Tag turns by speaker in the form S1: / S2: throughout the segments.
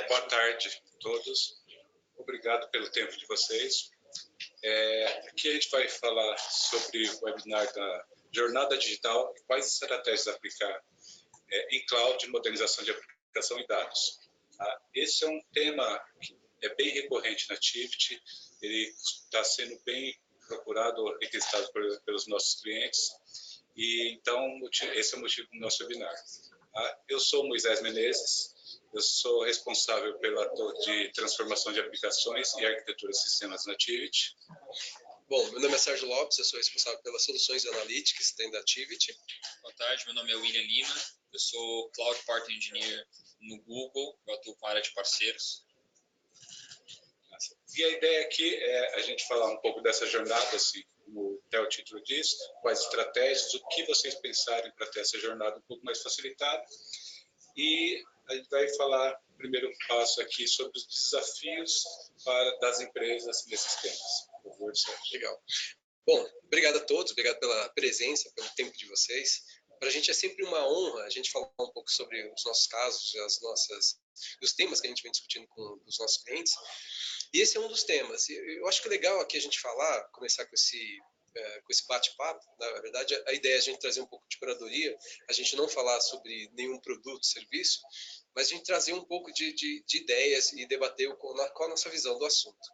S1: Boa tarde a todos. Obrigado pelo tempo de vocês. Aqui a gente vai falar sobre o webinar da Jornada Digital e quais estratégias aplicar em cloud, modernização de aplicação e dados. Esse é um tema que é bem recorrente na Tivit, ele está sendo bem procurado, requisitado pelos nossos clientes, e então esse é o motivo do nosso webinar. Eu sou Moisés Menezes, eu sou responsável pela ator de transformação de aplicações e arquitetura de sistemas na Tivit.
S2: Bom, meu nome é Sérgio Lopes, eu sou responsável pelas soluções analytics dentro da Tivit.
S3: Boa tarde, meu nome é William Lima, eu sou Cloud Partner Engineer no Google, eu atuo com a área de parceiros.
S1: E a ideia aqui é a gente falar um pouco dessa jornada, assim, como até o título diz, quais estratégias, o que vocês pensarem para ter essa jornada um pouco mais facilitada. E a gente vai falar, primeiro passo aqui, sobre os desafios das empresas nesses temas. Por favor, Sérgio.
S2: Legal. Bom, obrigado a todos, obrigado pela presença, pelo tempo de vocês. Para a gente é sempre uma honra a gente falar um pouco sobre os nossos casos, os temas que a gente vem discutindo com os nossos clientes. E esse é um dos temas. Eu acho que é legal aqui a gente começar com esse bate-papo. Na verdade, a ideia é a gente trazer um pouco de curadoria, a gente não falar sobre nenhum produto, serviço, mas a gente trazer um pouco de ideias e debater qual a nossa visão do assunto.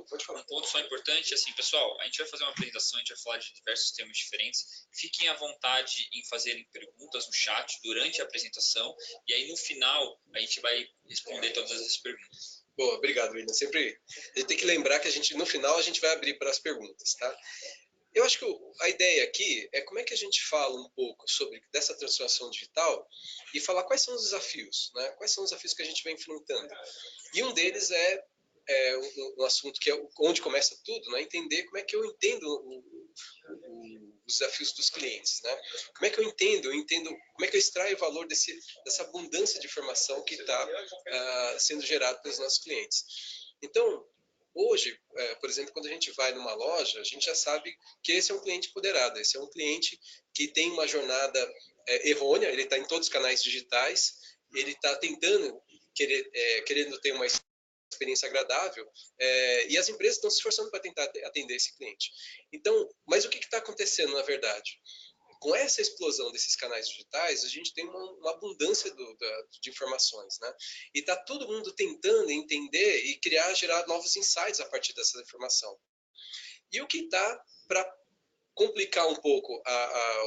S2: Pode falar.
S3: Um ponto só importante, assim, pessoal, a gente vai fazer uma apresentação, a gente vai falar de diversos temas diferentes. Fiquem à vontade em fazerem perguntas no chat durante a apresentação, e aí no final a gente vai responder todas as perguntas.
S2: Boa, obrigado, William. Sempre a gente tem que lembrar que no final a gente vai abrir para as perguntas, tá? Eu acho que a ideia aqui é como é que a gente fala um pouco sobre dessa transformação digital e falar quais são os desafios, né? Quais são os desafios que a gente vem enfrentando. E um deles é um assunto que é onde começa tudo, né? Entender como é que eu entendo os desafios dos clientes, né? Como é que eu entendo como é que eu extraio o valor dessa abundância de informação que está sendo gerada pelos nossos clientes. Então, hoje, por exemplo, quando a gente vai numa loja, a gente já sabe que esse é um cliente empoderado, esse é um cliente que tem uma jornada errônea, ele está em todos os canais digitais, ele está querendo ter uma experiência agradável, e as empresas estão se esforçando para tentar atender esse cliente. Então, mas o que está acontecendo, na verdade? Com essa explosão desses canais digitais, a gente tem uma abundância de informações, né? E está todo mundo tentando entender e gerar novos insights a partir dessa informação. E o que está para complicar um pouco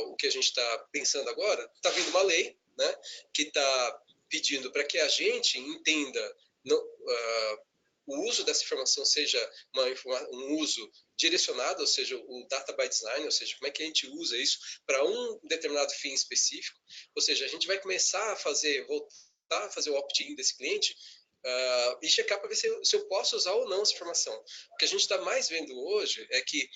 S2: o que a gente está pensando agora, está vindo uma lei, né, que está pedindo para que a gente entenda o uso dessa informação seja um uso direcionado, ou seja, o data by design, ou seja, como é que a gente usa isso para um determinado fim específico. Ou seja, a gente vai começar voltar a fazer o opt-in desse cliente e checar para ver se eu posso usar ou não essa informação. O que a gente está mais vendo hoje é que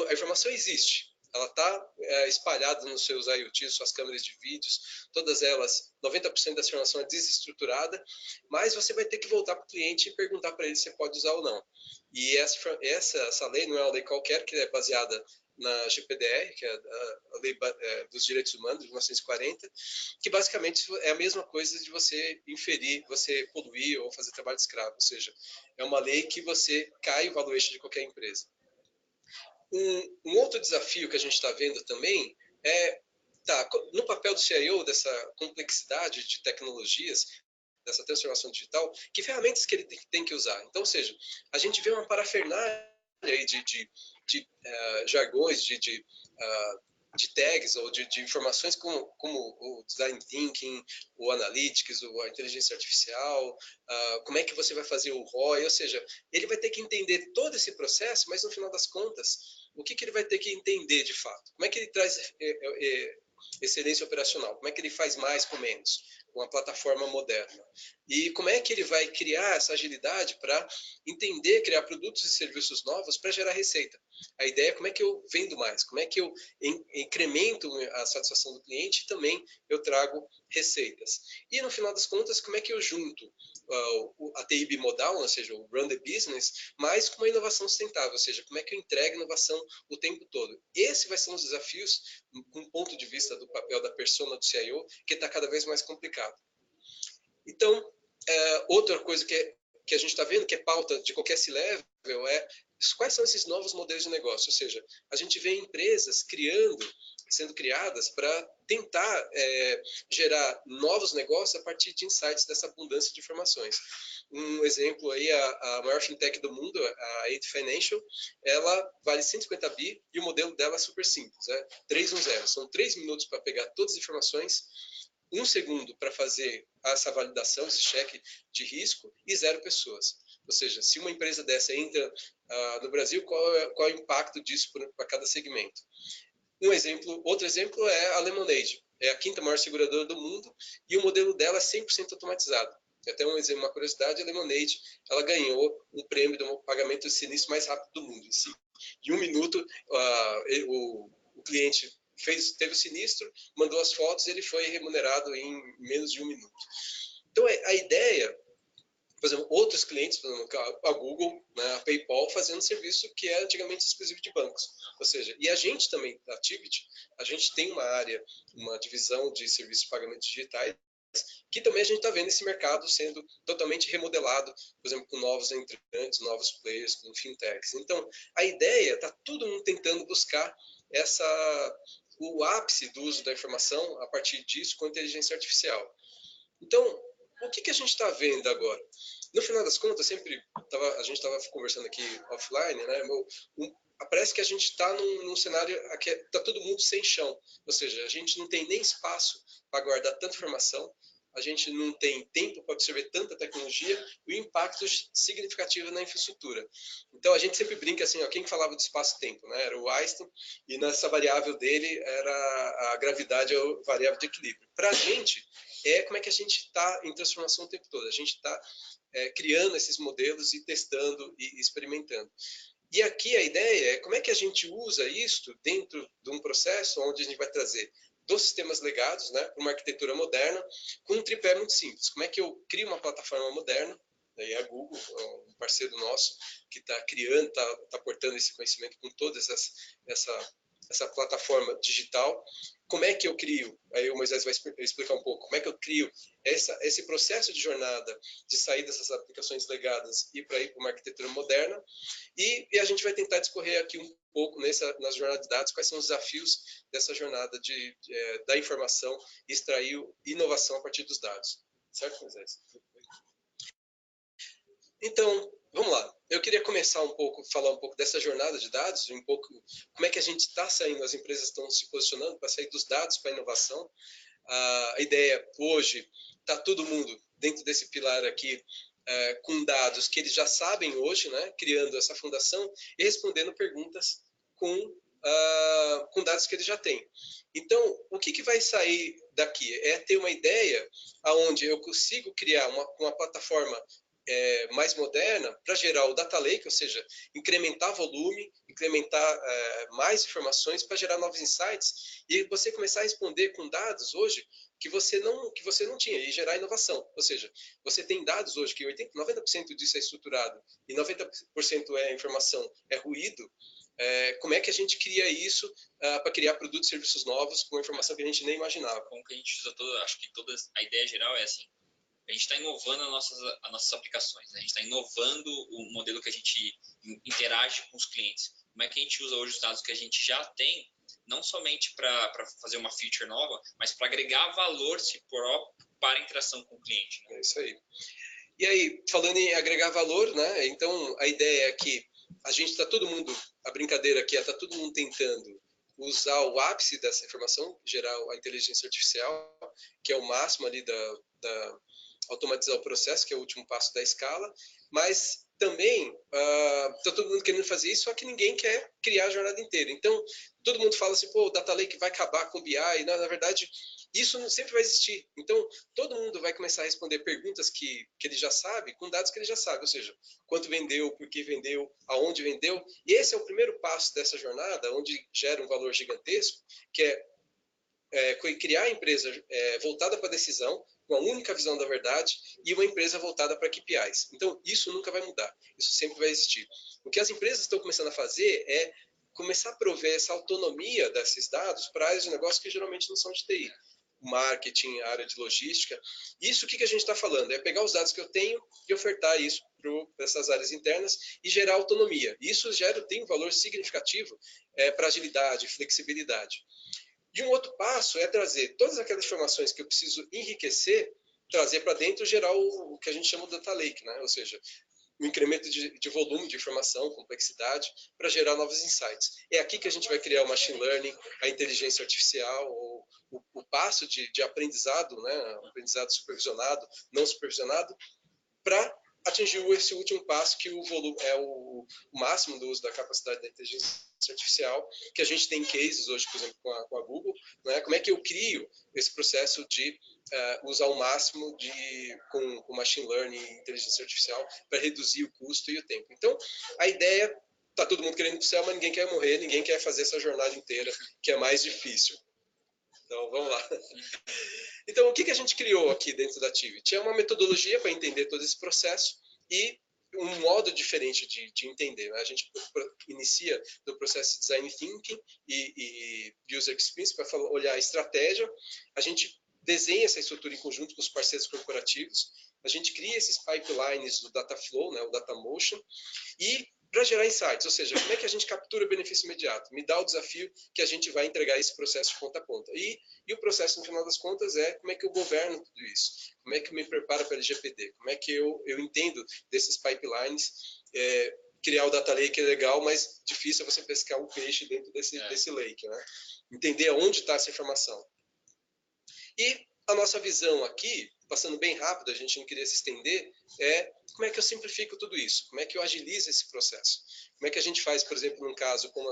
S2: a informação existe. Ela está espalhada nos seus IoTs, suas câmeras de vídeos, todas elas, 90% dessa informação é desestruturada, mas você vai ter que voltar para o cliente e perguntar para ele se você pode usar ou não. E essa lei não é uma lei qualquer, que é baseada na GPDR, que é a Lei dos Direitos Humanos, de 1940, que basicamente é a mesma coisa de você inferir, você poluir ou fazer trabalho escravo, ou seja, é uma lei que você cai o valuation de qualquer empresa. Um outro desafio que a gente está vendo também no papel do CIO, dessa complexidade de tecnologias, dessa transformação digital, que ferramentas que ele tem que usar. Então, ou seja, a gente vê uma parafernália aí de jargões, de tags ou de informações como o design thinking, o analytics, a inteligência artificial, como é que você vai fazer o ROI, ou seja, ele vai ter que entender todo esse processo, mas no final das contas, o que ele vai ter que entender de fato? Como é que ele traz excelência operacional? Como é que ele faz mais com menos? Com uma plataforma moderna. E como é que ele vai criar essa agilidade para entender, criar produtos e serviços novos para gerar receita? A ideia é como é que eu vendo mais, como é que eu incremento a satisfação do cliente e também eu trago receitas. E no final das contas, como é que eu junto a TI bimodal, ou seja, o run the business, mais com uma inovação sustentável, ou seja, como é que eu entrego inovação o tempo todo. Esse vai ser um dos desafios, com o ponto de vista do papel da persona do CIO, que está cada vez mais complicado. Então, outra coisa que a gente está vendo, que é pauta de qualquer C-level, é quais são esses novos modelos de negócio. Ou seja, a gente vê empresas sendo criadas para tentar gerar novos negócios a partir de insights dessa abundância de informações. Um exemplo aí, a maior fintech do mundo, a Ant Financial, ela vale 150 bi e o modelo dela é super simples, 310. São 3 minutos para pegar todas as informações, 1 segundo para fazer essa validação, esse cheque de risco, e 0 pessoas. Ou seja, se uma empresa dessa entra no Brasil, qual é o impacto disso para cada segmento? Outro exemplo é a Lemonade. É a quinta maior seguradora do mundo e o modelo dela é 100% automatizado. Até uma curiosidade, a Lemonade ela ganhou um prêmio do pagamento de sinistro mais rápido do mundo. Em 1 minuto, o cliente teve o sinistro, mandou as fotos e ele foi remunerado em menos de 1 minuto. Então, a ideia, por exemplo, outros clientes, por exemplo, a Google, né, a PayPal, fazendo serviço que era antigamente exclusivo de bancos. Ou seja, e a gente também, da Tibit, a gente tem uma área, uma divisão de serviços de pagamentos digitais, que também a gente está vendo esse mercado sendo totalmente remodelado, por exemplo, com novos entrantes, novos players, com fintechs. Então, a ideia está todo mundo tentando buscar o ápice do uso da informação a partir disso com a inteligência artificial. Então, o que a gente está vendo agora? No final das contas, a gente estava conversando aqui offline, né? Parece que a gente está num cenário que está todo mundo sem chão. Ou seja, a gente não tem nem espaço para guardar tanta informação, a gente não tem tempo para absorver tanta tecnologia e o impacto significativo na infraestrutura. Então, a gente sempre brinca assim, quem falava do espaço-tempo, né? Era o Einstein, e nessa variável dele era a gravidade, a variável de equilíbrio. Para a gente, como é que a gente está em transformação o tempo todo. A gente está criando esses modelos e testando e experimentando. E aqui a ideia é como é que a gente usa isso dentro de um processo onde a gente vai trazer dos sistemas legados, né, para uma arquitetura moderna, com um tripé muito simples. Como é que eu crio uma plataforma moderna? Daí a Google, um parceiro nosso, que está criando, está portando esse conhecimento com toda essa plataforma digital. Como é que eu crio? Aí o Moisés vai explicar um pouco. Como é que eu crio esse processo de jornada de sair dessas aplicações legadas e para ir para uma arquitetura moderna? E a gente vai tentar discorrer aqui um pouco nas jornadas de dados, quais são os desafios dessa jornada da informação e extrair inovação a partir dos dados. Certo, Moisés? Então, vamos lá. Eu queria começar falar um pouco dessa jornada de dados, um pouco como é que a gente está saindo, as empresas estão se posicionando para sair dos dados para a inovação. A ideia hoje está todo mundo dentro desse pilar aqui, com dados que eles já sabem hoje, né, criando essa fundação e respondendo perguntas com dados que eles já têm. Então, o que vai sair daqui? É ter uma ideia onde eu consigo criar uma plataforma mais moderna para gerar o data lake, ou seja, incrementar volume, incrementar mais informações para gerar novos insights e você começar a responder com dados hoje que você não tinha e gerar inovação. Ou seja, você tem dados hoje que 90% disso é estruturado e 90% é informação, é ruído. Como é que a gente cria isso para criar produtos e serviços novos com informação que a gente nem imaginava?
S3: Como que a gente usa acho que a ideia geral é assim, a gente está inovando as nossas aplicações, né? A gente está inovando o modelo que a gente interage com os clientes. Como é que a gente usa hoje os dados que a gente já tem, não somente para fazer uma feature nova, mas para agregar valor para a interação com o cliente. Né?
S2: É isso aí. E aí, falando em agregar valor, né? Então, a ideia é que a gente está a brincadeira aqui está todo mundo tentando usar o ápice dessa informação, gerar a inteligência artificial, que é o máximo ali da automatizar o processo, que é o último passo da escala, mas também está todo mundo querendo fazer isso, só que ninguém quer criar a jornada inteira. Então, todo mundo fala assim, o Data Lake vai acabar com o BI, e na verdade, isso sempre vai existir. Então, todo mundo vai começar a responder perguntas que ele já sabe, com dados que ele já sabe, ou seja, quanto vendeu, por que vendeu, aonde vendeu, e esse é o primeiro passo dessa jornada, onde gera um valor gigantesco, que é criar a empresa voltada para a decisão, com a única visão da verdade, e uma empresa voltada para KPIs. Então, isso nunca vai mudar, isso sempre vai existir. O que as empresas estão começando a fazer é começar a prover essa autonomia desses dados para áreas de negócio que geralmente não são de TI. marketing, a área de logística. Isso o que a gente está falando? É pegar os dados que eu tenho e ofertar isso para essas áreas internas e gerar autonomia. Isso tem um valor significativo para agilidade, flexibilidade. E um outro passo é trazer todas aquelas informações que eu preciso enriquecer, trazer para dentro e gerar o que a gente chama de data lake, né? Ou seja, o incremento de volume de informação, complexidade, para gerar novos insights. É aqui que a gente vai criar o machine learning, a inteligência artificial, o passo de aprendizado, né? Aprendizado supervisionado, não supervisionado, para atingir esse último passo, que o volume é o máximo do uso da capacidade da inteligência artificial, que a gente tem cases hoje, por exemplo, com a Google, né? Como é que eu crio esse processo de usar o máximo com machine learning e inteligência artificial para reduzir o custo e o tempo. Então, a ideia, está todo mundo querendo ir para o céu, mas ninguém quer morrer, ninguém quer fazer essa jornada inteira, que é mais difícil. Então, vamos lá. Então, o que a gente criou aqui dentro da Tivit? É uma metodologia para entender todo esse processo e um modo diferente de entender. Né? A gente inicia do processo de design thinking e user experience para olhar a estratégia. A gente desenha essa estrutura em conjunto com os parceiros corporativos. A gente cria esses pipelines do data flow, né, o data motion, e para gerar insights, ou seja, como é que a gente captura o benefício imediato? Me dá o desafio que a gente vai entregar esse processo de ponta a ponta. E o processo, no final das contas, é como é que eu governo tudo isso? Como é que eu me preparo para LGPD? Como é que eu entendo desses pipelines? Criar o data lake é legal, mas difícil é você pescar um peixe dentro desse lake, né? Entender aonde está essa informação. E a nossa visão aqui, passando bem rápido, a gente não queria se estender, é como é que eu simplifico tudo isso? Como é que eu agilizo esse processo? Como é que a gente faz, por exemplo, num caso como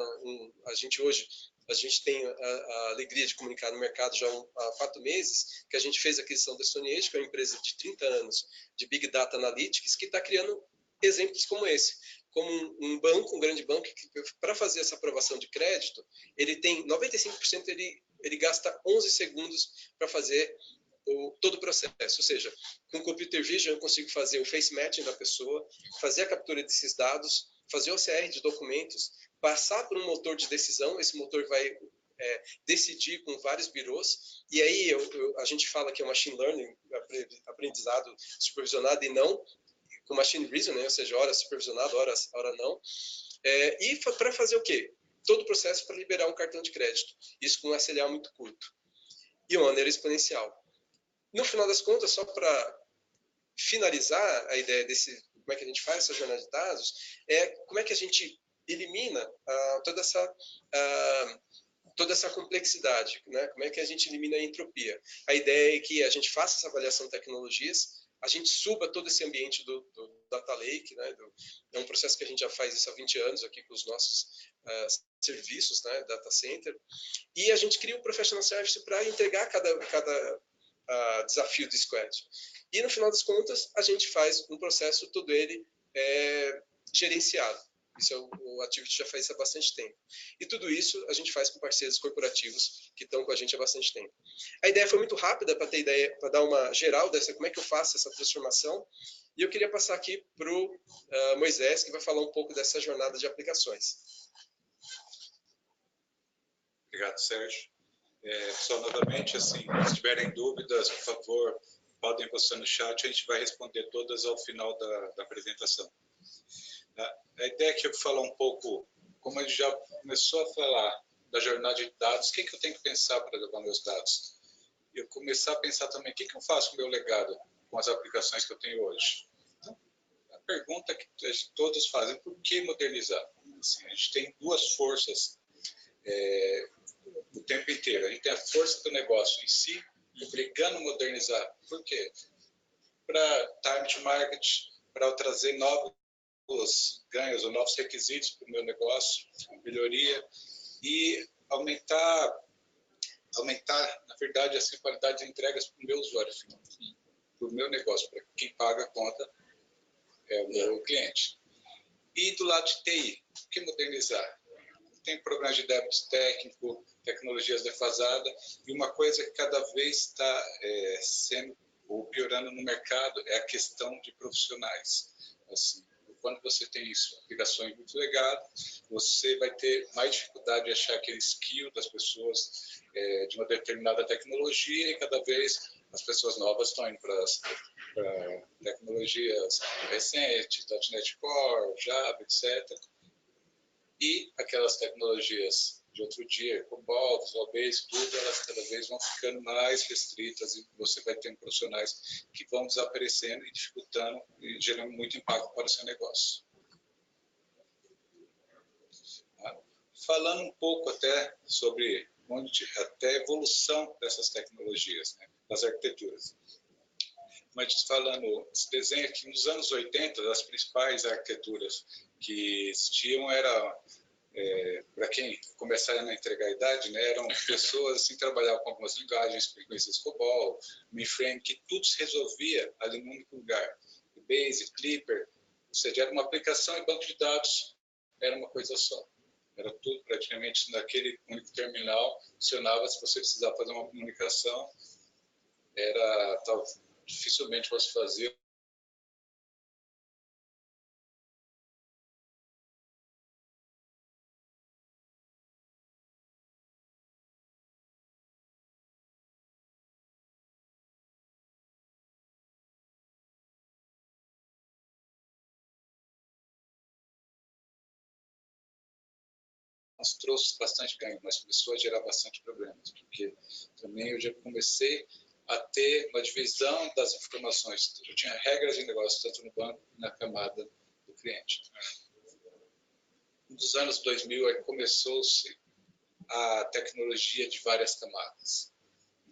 S2: a gente hoje, a gente tem a alegria de comunicar no mercado já há 4 meses, que a gente fez a aquisição da Stone, que é uma empresa de 30 anos de Big Data Analytics, que está criando exemplos como esse. Como um banco, um grande banco, que para fazer essa aprovação de crédito, ele tem 95%, ele gasta 11 segundos para fazer todo o processo, ou seja, com o computer vision eu consigo fazer o face matching da pessoa, fazer a captura desses dados, fazer o OCR de documentos, passar por um motor de decisão, esse motor vai decidir com vários birôs, e aí a gente fala que é machine learning, aprendizado supervisionado e não, com machine reason, né? Ou seja, hora supervisionado, hora não, e para fazer o quê? Todo o processo para liberar um cartão de crédito, isso com um SLA muito curto, e de uma maneira exponencial. No final das contas, só para finalizar a ideia como é que a gente faz essa jornada de dados, é como é que a gente elimina toda essa complexidade, né? Como é que a gente elimina a entropia. A ideia é que a gente faça essa avaliação de tecnologias, a gente suba todo esse ambiente do data lake, né? É um processo que a gente já faz isso há 20 anos aqui com os nossos serviços, né? Data center, e a gente cria um professional service para entregar cada desafio do squad. E no final das contas, a gente faz um processo todo ele gerenciado. Isso o Activity já faz isso há bastante tempo. E tudo isso a gente faz com parceiros corporativos que estão com a gente há bastante tempo. A ideia foi muito rápida para ter ideia, para dar uma geral dessa como é que eu faço essa transformação. E eu queria passar aqui para o Moisés, que vai falar um pouco dessa jornada de aplicações.
S1: Obrigado, Sérgio. Só novamente, assim, se tiverem dúvidas, por favor, podem postar no chat, a gente vai responder todas ao final da apresentação. A ideia é que eu vou falar um pouco, como a gente já começou a falar da jornada de dados, o que eu tenho que pensar para levar meus dados? E eu começar a pensar também, o que eu faço com o meu legado, com as aplicações que eu tenho hoje? Então, a pergunta que todos fazem, por que modernizar? Assim, a gente tem duas forças o tempo inteiro. A gente tem a força do negócio em si, obrigando a modernizar. Por quê? Para time to market, para eu trazer novos ganhos ou novos requisitos para o meu negócio, melhoria, e aumentar, na verdade, a qualidade de entregas para o meu usuário final, para o meu negócio, para quem paga a conta é o meu cliente. E do lado de TI, o que modernizar? Tem programas de débito técnico, tecnologias defasadas, e uma coisa que cada vez está sendo ou piorando no mercado é a questão de profissionais. Assim, o quando você tem aplicações muito legadas, você vai ter mais dificuldade de achar aquele skill das pessoas de uma determinada tecnologia, e cada vez as pessoas novas estão indo para tecnologias recentes, .NET Core, Java, etc. E aquelas tecnologias de outro dia, COBOL, Visual Basic, tudo, elas cada vez vão ficando mais restritas, e você vai tendo profissionais que vão desaparecendo e dificultando e gerando muito impacto para o seu negócio. Falando um pouco até sobre até a evolução dessas tecnologias, né, das arquiteturas. Mas falando, esse desenho aqui, nos anos 80, as principais arquiteturas que existiam era, para quem começaram a entregar a idade, né, eram pessoas assim, que trabalhavam com algumas linguagens, frequências COBOL, mainframe, que tudo se resolvia ali num único lugar. Basic, Clipper, ou seja, era uma aplicação e banco de dados, era uma coisa só. Era tudo praticamente naquele único terminal, funcionava. Se você precisava fazer uma comunicação, dificilmente você fazia. Mas trouxe bastante ganho, mas começou a gerar bastante problemas, porque também eu já comecei a ter uma divisão das informações. Eu tinha regras de negócio, tanto no banco como na camada do cliente. Nos anos 2000, começou-se a tecnologia de várias camadas.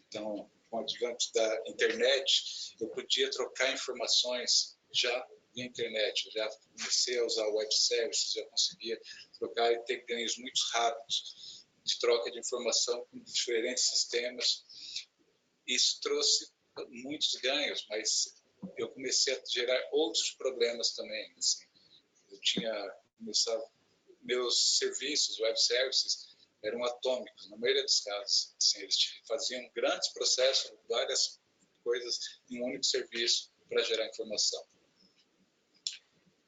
S1: Então, com o advento da internet, eu podia trocar informações já via internet. Eu já comecei a usar web services, já conseguia trocar e ter ganhos muito rápidos de troca de informação com diferentes sistemas. Isso trouxe muitos ganhos, mas eu comecei a gerar outros problemas também. Assim, eu tinha começado, meus serviços, web services, eram atômicos, na maioria dos casos. Assim, eles faziam grandes processos, várias coisas em um único serviço para gerar informação.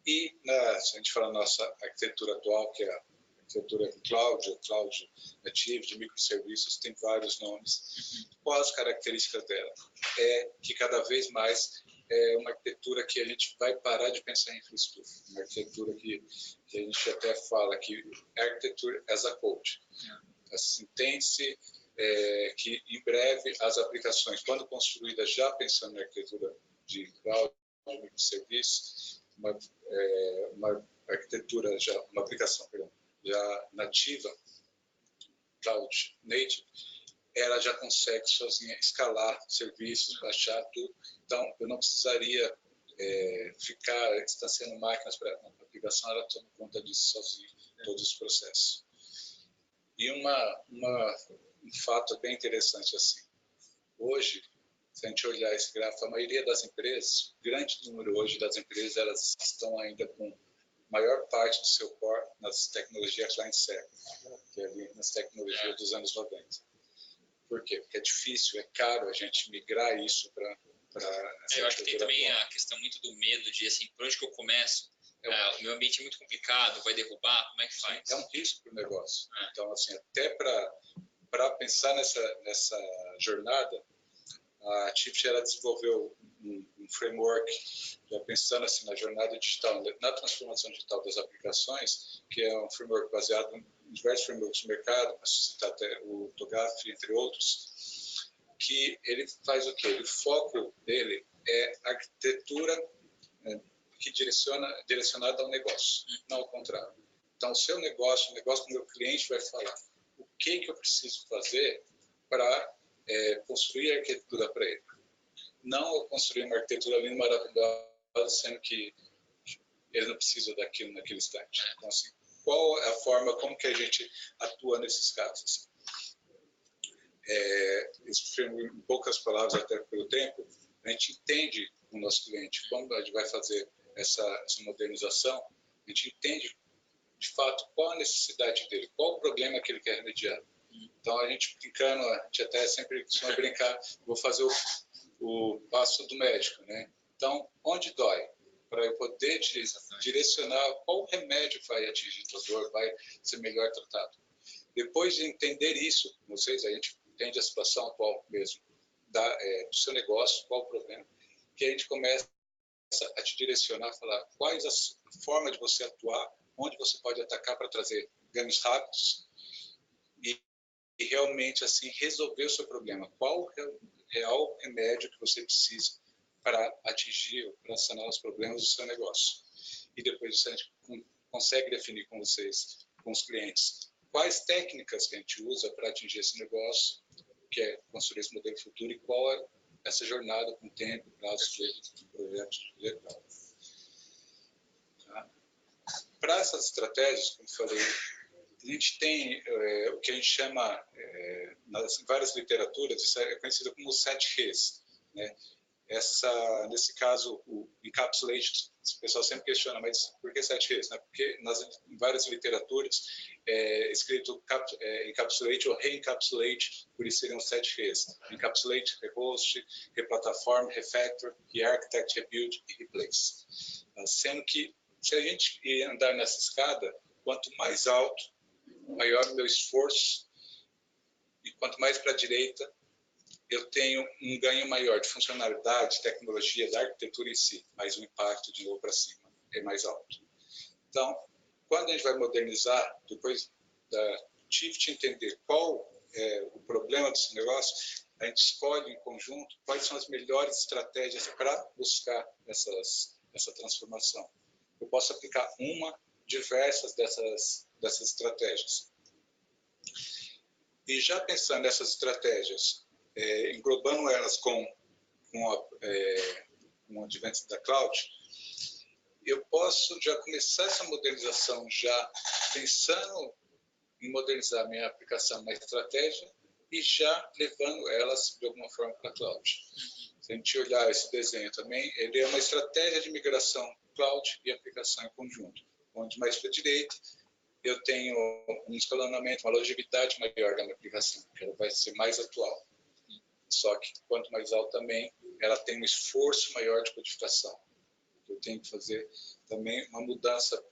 S1: E, se a gente fala da nossa arquitetura atual, que é a arquitetura Cloud Native, de microserviços, tem vários nomes. Qual as características dela? É que cada vez mais é uma arquitetura que a gente vai parar de pensar em infraestrutura. Uma arquitetura que a gente até fala que é arquitetura as a code. Assim, entende-se que em breve as aplicações, quando construídas já pensando na arquitetura de cloud, de microserviços, uma arquitetura uma aplicação, já nativa, cloud native, ela já consegue sozinha escalar serviços, baixar tudo. Então, eu não precisaria ficar instanciando máquinas para a aplicação, ela toma conta disso sozinha, todos os processos. E um fato bem interessante assim, hoje, se a gente olhar esse gráfico, a maioria das empresas, grande número hoje das empresas, elas estão ainda com maior parte do seu core nas tecnologias client-server, que é ali nas tecnologias dos anos 90. Por quê? Porque é difícil, é caro a gente migrar isso para
S3: eu acho que tem também a questão muito do medo de, assim, por onde que eu começo? O meu ambiente é muito complicado, vai derrubar, como é que faz?
S1: É um risco para o negócio. Então, assim, até para pensar nessa jornada, a Tift desenvolveu um framework, já pensando assim, na jornada digital, na transformação digital das aplicações, que é um framework baseado em diversos frameworks do mercado, para citar até o TOGAF, entre outros, que ele faz o quê? O foco dele é arquitetura que direcionada ao negócio, não ao contrário. Então, o seu negócio, o negócio do meu cliente vai falar o que eu preciso fazer para construir a arquitetura para ele. Não construir uma arquitetura linda, maravilhosa, sendo que ele não precisa daquilo naquele instante. Então, assim, qual é a forma, como que a gente atua nesses casos? Isso, em poucas palavras, até pelo tempo, a gente entende o nosso cliente, como a gente vai fazer essa modernização, a gente entende, de fato, qual a necessidade dele, qual o problema que ele quer remediar. Então, a gente brincando, a gente até sempre costuma brincar, vou fazer o passo do médico, né? Então, onde dói? para eu poder direcionar qual remédio vai atingir a dor, vai ser melhor tratado. Depois de entender isso, vocês, a gente entende a situação atual mesmo do seu negócio, qual o problema, que a gente começa a te direcionar, falar quais as formas de você atuar, onde você pode atacar para trazer ganhos rápidos e realmente assim resolver o seu problema. Qual é o real remédio que você precisa para atingir, para sanar os problemas do seu negócio. E depois disso a gente consegue definir com vocês, com os clientes, quais técnicas que a gente usa para atingir esse negócio, que é construir esse modelo futuro, e qual é essa jornada com tempo, prazo de projeto legal. Tá? Para essas estratégias, como falei, a gente tem o que a gente chama, nas várias literaturas, isso é conhecido como 7 R's, né? Nesse caso, o encapsulate, o pessoal sempre questiona, mas por que 7 R's? Né? Porque em várias literaturas é escrito encapsulate ou re-encapsulate, por isso seriam 7 R's. Encapsulate, rehost, replataform, refactor, re-architect, rebuild e replace. Sendo que, se a gente andar nessa escada, quanto mais alto, maior o meu esforço, e quanto mais para a direita, eu tenho um ganho maior de funcionalidade, tecnologia, da arquitetura em si, mas o impacto de novo para cima é mais alto. Então, quando a gente vai modernizar, depois da Shift entender qual é o problema desse negócio, a gente escolhe em conjunto quais são as melhores estratégias para buscar essa transformação. Eu posso aplicar diversas dessas estratégias. E já pensando nessas estratégias, englobando elas com o advento da cloud, eu posso já começar essa modernização já pensando em modernizar minha aplicação na estratégia e já levando elas de alguma forma para a cloud. Se a gente olhar esse desenho também, ele é uma estratégia de migração cloud e aplicação em conjunto, onde mais para a direita eu tenho um escalonamento, uma longevidade maior da minha aplicação, que ela vai ser mais atual. Só que, quanto mais alto também, ela tem um esforço maior de codificação. Eu tenho que fazer também uma mudança,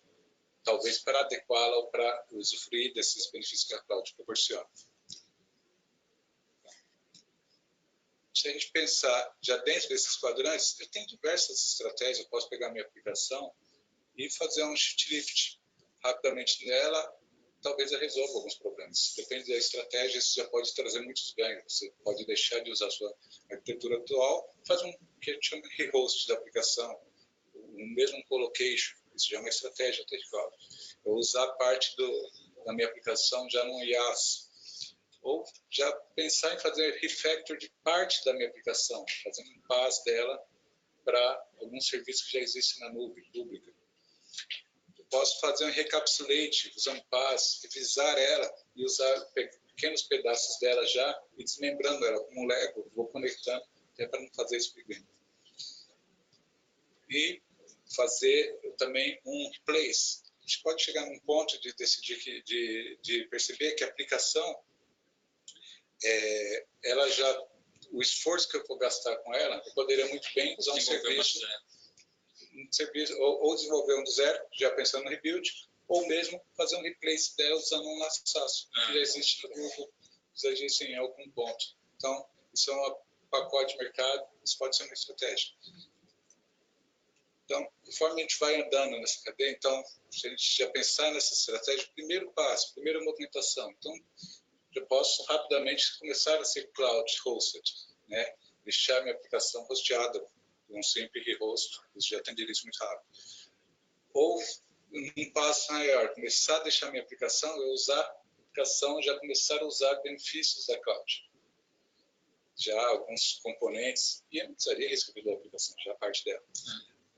S1: talvez para adequá-la ou para usufruir desses benefícios que a cloud proporciona. Se a gente pensar já dentro desses quadrantes, eu tenho diversas estratégias, eu posso pegar minha aplicação e fazer um shift lift rapidamente nela, talvez eu resolva alguns problemas. Depende da estratégia, isso já pode trazer muitos ganhos. Você pode deixar de usar a sua arquitetura atual, fazer que a gente chama de rehost da aplicação, o mesmo colocation, isso já é uma estratégia até de cloud. Eu usar parte da minha aplicação já no IaaS, ou já pensar em fazer refactor de parte da minha aplicação, fazendo um pass dela para alguns serviços que já existem na nuvem pública. Posso fazer um recapsulate, usar um pass, revisar ela e usar pequenos pedaços dela já e desmembrando ela como um Lego, vou conectando, até para não fazer isso pequeno. E fazer também um replace. A gente pode chegar num ponto de decidir, de perceber que a aplicação, ela já, o esforço que eu vou gastar com ela, eu poderia muito bem usar um serviço, ou desenvolver um do zero, já pensando no rebuild, ou mesmo fazer um replace dela usando um SaaS, que já existe no Google, já existe em algum ponto. Então, isso é um pacote de mercado, isso pode ser uma estratégia. Então, conforme a gente vai andando nessa cadeia, então, se a gente já pensar nessa estratégia, primeiro passo, primeira movimentação. Então, eu posso rapidamente começar a ser cloud hosted, né? Deixar minha aplicação hosteada, um simples rehost, isso já atenderia isso muito rápido. Ou, um passo maior, começar a deixar minha aplicação, eu usar a aplicação, já começar a usar benefícios da cloud. Já alguns componentes, e eu não precisaria reescrever a aplicação, já parte dela.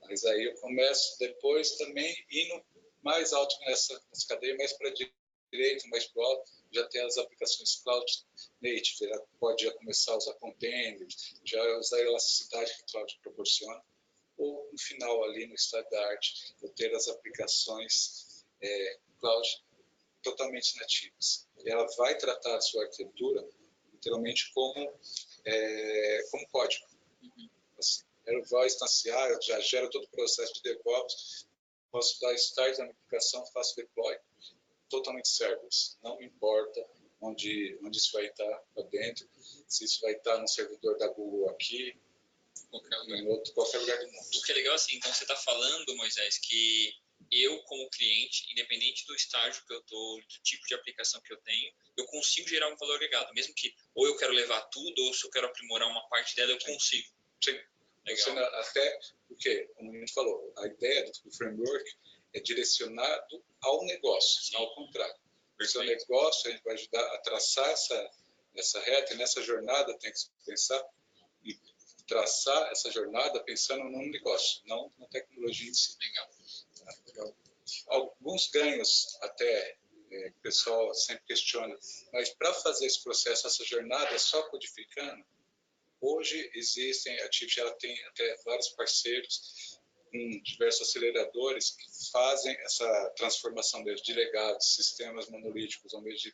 S1: Mas aí eu começo depois também indo mais alto nessa cadeia, mais para a direita, mais para o alto, já tem as aplicações cloud native, já pode já começar a usar containers, já usar a elasticidade que a cloud proporciona, ou no final ali no estado da arte, eu ter as aplicações cloud totalmente nativas. E ela vai tratar a sua arquitetura literalmente como código. Assim, eu vou instanciar, eu já gero todo o processo de DevOps, posso dar start na minha aplicação, faço deploy, totalmente serverless. Não importa onde isso vai estar lá dentro, se isso vai estar no servidor da Google aqui, qualquer lugar do mundo.
S3: O que é legal assim, então você está falando, Moisés, que eu como cliente, independente do estágio que eu estou, do tipo de aplicação que eu tenho, eu consigo gerar um valor agregado, mesmo que ou eu quero levar tudo, ou se eu quero aprimorar uma parte dela, eu consigo.
S1: Sim. Até porque, como a gente falou, a ideia do framework é direcionado ao negócio, não ao contrário. O seu negócio, ele vai ajudar a traçar essa reta, e nessa jornada tem que pensar e traçar essa jornada pensando no negócio, não na tecnologia em si.
S3: Legal.
S1: Alguns ganhos até o pessoal sempre questiona, mas para fazer esse processo, essa jornada só codificando, hoje existem, a TIP já tem até vários parceiros com diversos aceleradores que fazem essa transformação de legados, sistemas monolíticos ao meio de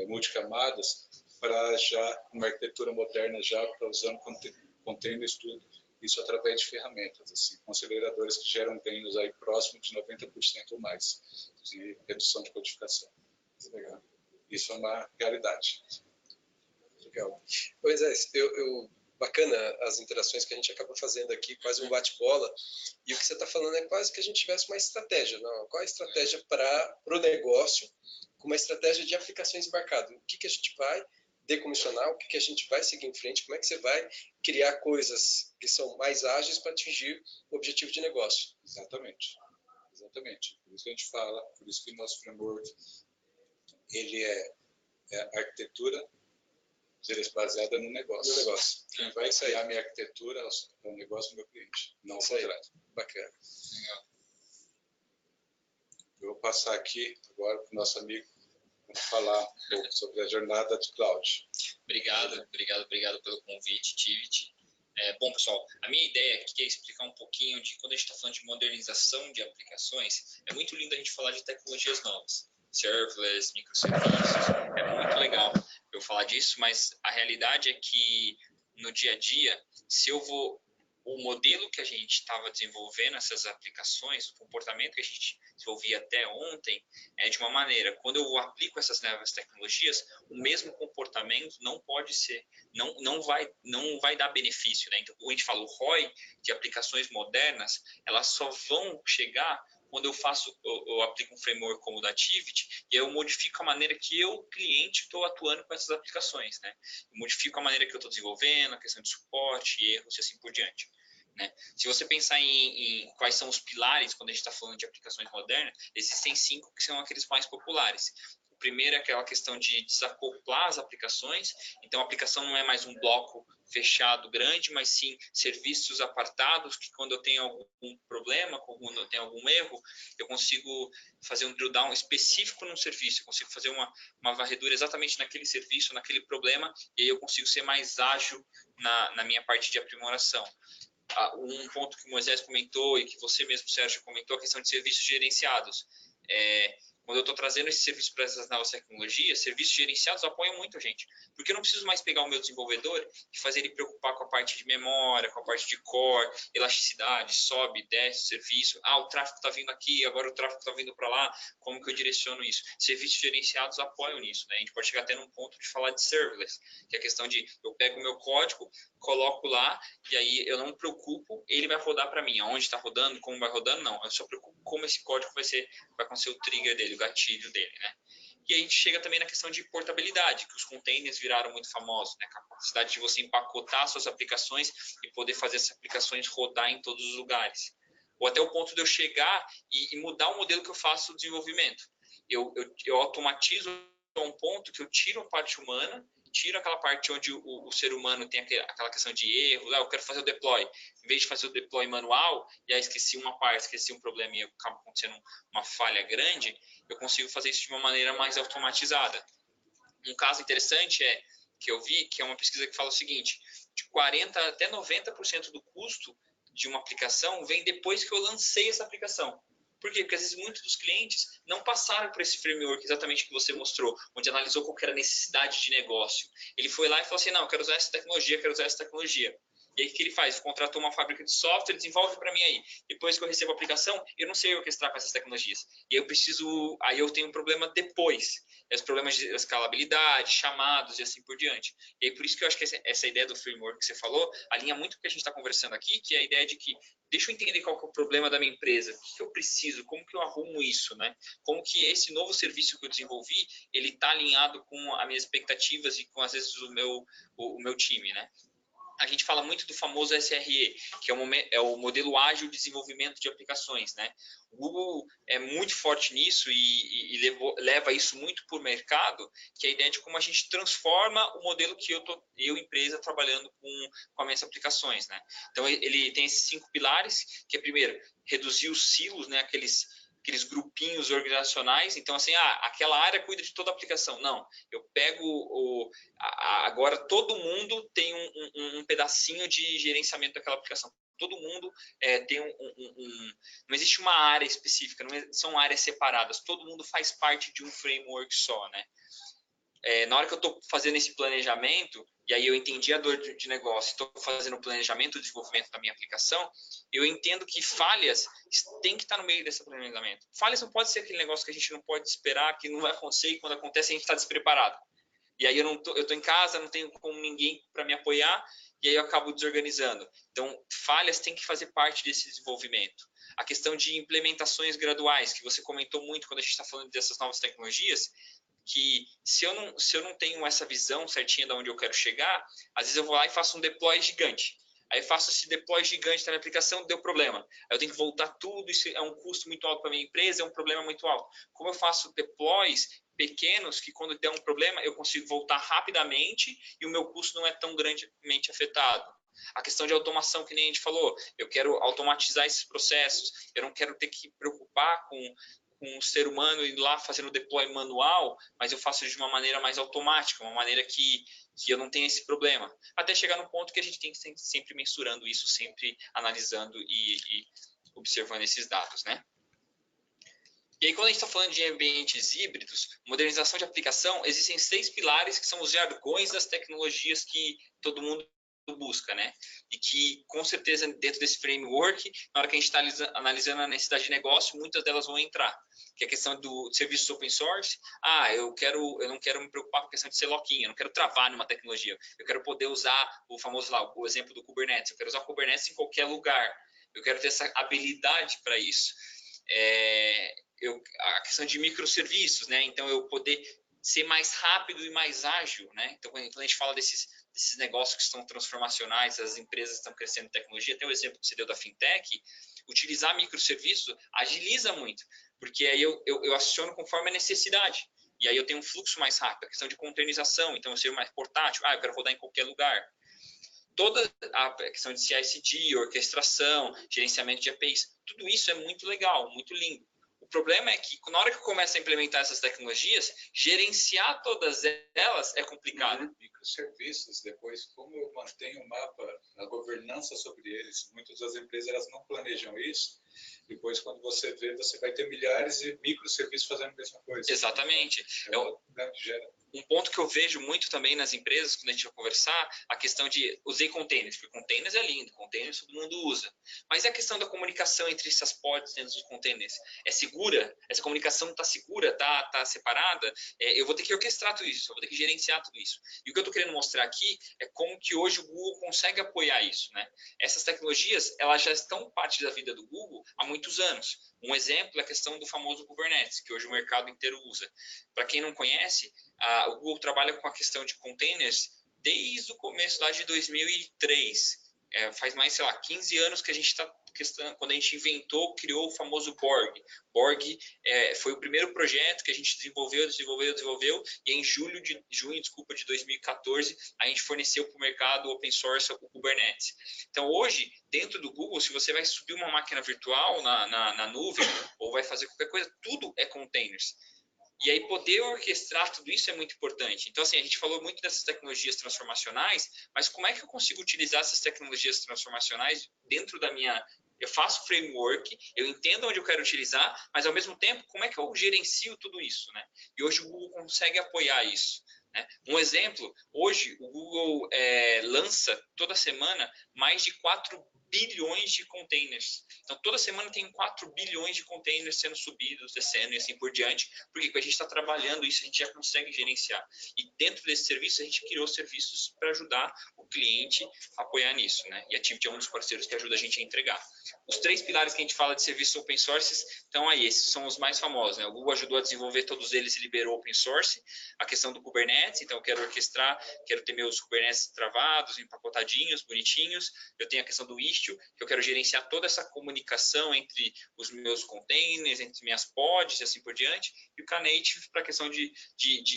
S1: multicamadas para já uma arquitetura moderna já para usando containers tudo, isso através de ferramentas, assim, com aceleradores que geram ganhos aí próximo de 90% ou mais de redução de codificação. Legal. Isso é uma realidade.
S2: Legal. Pois é, bacana as interações que a gente acaba fazendo aqui, quase um bate-bola. E o que você está falando é quase que a gente tivesse uma estratégia. Não? Qual a estratégia para o negócio, com uma estratégia de aplicações embarcadas? O que a gente vai decomissionar, o que a gente vai seguir em frente, como é que você vai criar coisas que são mais ágeis para atingir o objetivo de negócio.
S1: Exatamente. Por isso que a gente fala, por isso que o nosso framework, ele é arquitetura baseada no negócio. Quem vai criar a minha arquitetura é o negócio do meu cliente, não o contrário.
S2: Bacana.
S3: Legal.
S1: Eu vou passar aqui agora para o nosso amigo falar um pouco sobre a jornada de cloud.
S3: Obrigado pelo convite, Tivit. Bom, pessoal, a minha ideia aqui é explicar um pouquinho de quando a gente está falando de modernização de aplicações, é muito lindo a gente falar de tecnologias novas, serverless, microserviços, é muito legal eu falar disso, mas a realidade é que no dia a dia, o modelo que a gente estava desenvolvendo essas aplicações, o comportamento que a gente desenvolvia até ontem, é de uma maneira. Quando eu aplico essas novas tecnologias, o mesmo comportamento não pode ser, não vai dar benefício, né? Então, quando a gente fala o ROI de aplicações modernas, elas só vão chegar quando eu aplico um framework como o da Tivit e eu modifico a maneira que eu, cliente, estou atuando com essas aplicações, né? Eu modifico a maneira que eu estou desenvolvendo, a questão de suporte, erros e assim por diante. Né? Se você pensar em quais são os pilares quando a gente está falando de aplicações modernas, existem 5 que são aqueles mais populares. O primeiro é aquela questão de desacoplar as aplicações, então a aplicação não é mais um bloco fechado grande, mas sim serviços apartados, que quando eu tenho algum problema, quando eu tenho algum erro, eu consigo fazer um drill down específico num serviço, eu consigo fazer uma varredura exatamente naquele serviço, naquele problema, e aí eu consigo ser mais ágil na minha parte de aprimoração. Um ponto que o Moisés comentou e que você mesmo, Sérgio, comentou, a questão de serviços gerenciados. Quando eu estou trazendo esse serviço para essas novas tecnologias, serviços gerenciados apoiam muito a gente. Porque eu não preciso mais pegar o meu desenvolvedor e fazer ele preocupar com a parte de memória, com a parte de core, elasticidade, sobe, desce, serviço. O tráfego está vindo aqui, agora o tráfego está vindo para lá, como que eu direciono isso? Serviços gerenciados apoiam nisso, né? A gente pode chegar até num ponto de falar de serverless, que é a questão de eu pego o meu código, coloco lá, e aí eu não me preocupo, ele vai rodar para mim. Aonde está rodando, como vai rodando, não. Eu só preocupo como esse código vai acontecer o trigger dele, o gatilho dele, né? E a gente chega também na questão de portabilidade, que os containers viraram muito famosos, né? A capacidade de você empacotar suas aplicações e poder fazer essas aplicações rodar em todos os lugares. Ou até o ponto de eu chegar e mudar o modelo que eu faço o desenvolvimento. Eu automatizo a um ponto que eu tiro a parte humana, tiro aquela parte onde o ser humano tem aquela questão de erro, eu quero fazer o deploy. Em vez de fazer o deploy manual, e aí esqueci uma parte, esqueci um problema e acaba acontecendo uma falha grande, eu consigo fazer isso de uma maneira mais automatizada. Um caso interessante que eu vi, que é uma pesquisa que fala o seguinte, de 40% até 90% do custo de uma aplicação vem depois que eu lancei essa aplicação. Por quê? Porque às vezes muitos dos clientes não passaram por esse framework exatamente que você mostrou, onde analisou qual era a necessidade de negócio. Ele foi lá e falou assim, não, eu quero usar essa tecnologia, quero usar essa tecnologia. E aí o que ele faz? Contratou uma fábrica de software, desenvolve para mim aí. Depois que eu recebo a aplicação, eu não sei orquestrar com essas tecnologias. E aí eu tenho um problema depois. Os problemas de escalabilidade, chamados e assim por diante. E aí por isso que eu acho que essa ideia do framework que você falou alinha muito com o que a gente está conversando aqui, que é a ideia de que deixa eu entender qual que é o problema da minha empresa, o que eu preciso, como que eu arrumo isso, né? Como que esse novo serviço que eu desenvolvi, ele está alinhado com as minhas expectativas e com, às vezes, o meu time, né? A gente fala muito do famoso SRE, que é o modelo ágil de desenvolvimento de aplicações, né? O Google é muito forte nisso e leva isso muito por mercado, que é a ideia de como a gente transforma o modelo que eu empresa, trabalhando com as minhas aplicações, né? Então, ele tem esses 5 pilares, que é, primeiro, reduzir os silos, né? Aqueles grupinhos organizacionais. Então, assim, aquela área cuida de toda a aplicação. Não, eu pego agora todo mundo tem um pedacinho de gerenciamento daquela aplicação. Todo mundo tem não existe uma área específica, não são áreas separadas. Todo mundo faz parte de um framework só, né? Na hora que eu estou fazendo esse planejamento, e aí eu entendi a dor de negócio, estou fazendo o planejamento, o desenvolvimento da minha aplicação, eu entendo que falhas tem que estar no meio desse planejamento. Falhas não pode ser aquele negócio que a gente não pode esperar, que não vai acontecer, e quando acontece a gente está despreparado. E aí eu estou em casa, não tenho como ninguém para me apoiar, e aí eu acabo desorganizando. Então, falhas têm que fazer parte desse desenvolvimento. A questão de implementações graduais, que você comentou muito quando a gente está falando dessas novas tecnologias, que se eu não tenho essa visão certinha de onde eu quero chegar, às vezes eu vou lá e faço um deploy gigante. Aí eu faço esse deploy gigante na minha aplicação, deu problema. Aí eu tenho que voltar tudo, isso é um custo muito alto para a minha empresa, é um problema muito alto. Como eu faço deploys pequenos, que quando der um problema eu consigo voltar rapidamente e o meu custo não é tão grandemente afetado. A questão de automação, que nem a gente falou, eu quero automatizar esses processos, eu não quero ter que preocupar com um ser humano ir lá fazendo deploy manual, mas eu faço de uma maneira mais automática, uma maneira que eu não tenha esse problema. Até chegar no ponto que a gente tem que sempre mensurando isso, sempre analisando e observando esses dados, né? E aí, quando a gente está falando de ambientes híbridos, modernização de aplicação, existem 6 pilares que são os jargões das tecnologias que todo mundo busca, né? E que, com certeza, dentro desse framework, na hora que a gente está analisando a necessidade de negócio, muitas delas vão entrar. Que é a questão do serviço open source. Eu não quero me preocupar com a questão de ser lock-in, eu não quero travar numa tecnologia. Eu quero poder usar o famoso lá, o exemplo do Kubernetes. Eu quero usar o Kubernetes em qualquer lugar. Eu quero ter essa habilidade para isso. A questão de microserviços, né? Então, eu poder ser mais rápido e mais ágil, né? Então, quando a gente fala desses negócios que estão transformacionais, as empresas estão crescendo em tecnologia, até o exemplo que você deu da fintech, utilizar microserviços agiliza muito, porque aí eu aciono conforme a necessidade. E aí eu tenho um fluxo mais rápido, a questão de containerização, então eu seja mais portátil, eu quero rodar em qualquer lugar. Toda a questão de CI/CD, orquestração, gerenciamento de APIs, tudo isso é muito legal, muito lindo. O problema é que, na hora que eu começo a implementar essas tecnologias, gerenciar todas elas é complicado.
S1: Microserviços, depois, como eu mantenho o mapa, a governança sobre eles, muitas das empresas elas não planejam isso. Depois, quando você vê, você vai ter milhares de microserviços fazendo a mesma coisa.
S3: Exatamente. Um ponto que eu vejo muito também nas empresas, quando a gente vai conversar, a questão de usei containers, porque containers é lindo, containers todo mundo usa. Mas a questão da comunicação entre essas pods dentro dos containers é segura? Essa comunicação está segura? Está separada? Eu vou ter que orquestrar tudo isso, eu vou ter que gerenciar tudo isso. E o que eu estou querendo mostrar aqui é como que hoje o Google consegue apoiar isso, né? Essas tecnologias, elas já estão parte da vida do Google há muitos anos. Um exemplo é a questão do famoso Kubernetes, que hoje o mercado inteiro usa. Para quem não conhece, o Google trabalha com a questão de containers desde o começo lá de 2003. Faz mais, 15 anos que a gente está quando a gente criou o famoso Borg. Borg foi o primeiro projeto que a gente desenvolveu, e em junho de 2014, a gente forneceu para o mercado open source o Kubernetes. Então, hoje, dentro do Google, se você vai subir uma máquina virtual na nuvem, ou vai fazer qualquer coisa, tudo é containers. E aí poder orquestrar tudo isso é muito importante. Então, assim, a gente falou muito dessas tecnologias transformacionais, mas como é que eu consigo utilizar essas tecnologias transformacionais dentro da minha... Eu faço framework, eu entendo onde eu quero utilizar, mas ao mesmo tempo, como é que eu gerencio tudo isso, né? E hoje o Google consegue apoiar isso. né? Um exemplo, hoje o Google lança toda semana mais de 4 bilhões de containers. Então, toda semana tem 4 bilhões de containers sendo subidos, descendo e assim por diante, porque quando a gente está trabalhando isso, a gente já consegue gerenciar. E dentro desse serviço, a gente criou serviços para ajudar o cliente a apoiar nisso, né? E a Tivity é um dos parceiros que ajuda a gente a entregar. Os 3 pilares que a gente fala de serviços open source, então aí, esses são os mais famosos, né? O Google ajudou a desenvolver todos eles e liberou open source. A questão do Kubernetes, então eu quero orquestrar, quero ter meus Kubernetes travados, empacotadinhos, bonitinhos. Eu tenho a questão do Istio, que eu quero gerenciar toda essa comunicação entre os meus containers, entre minhas pods e assim por diante. E o Knative para a questão de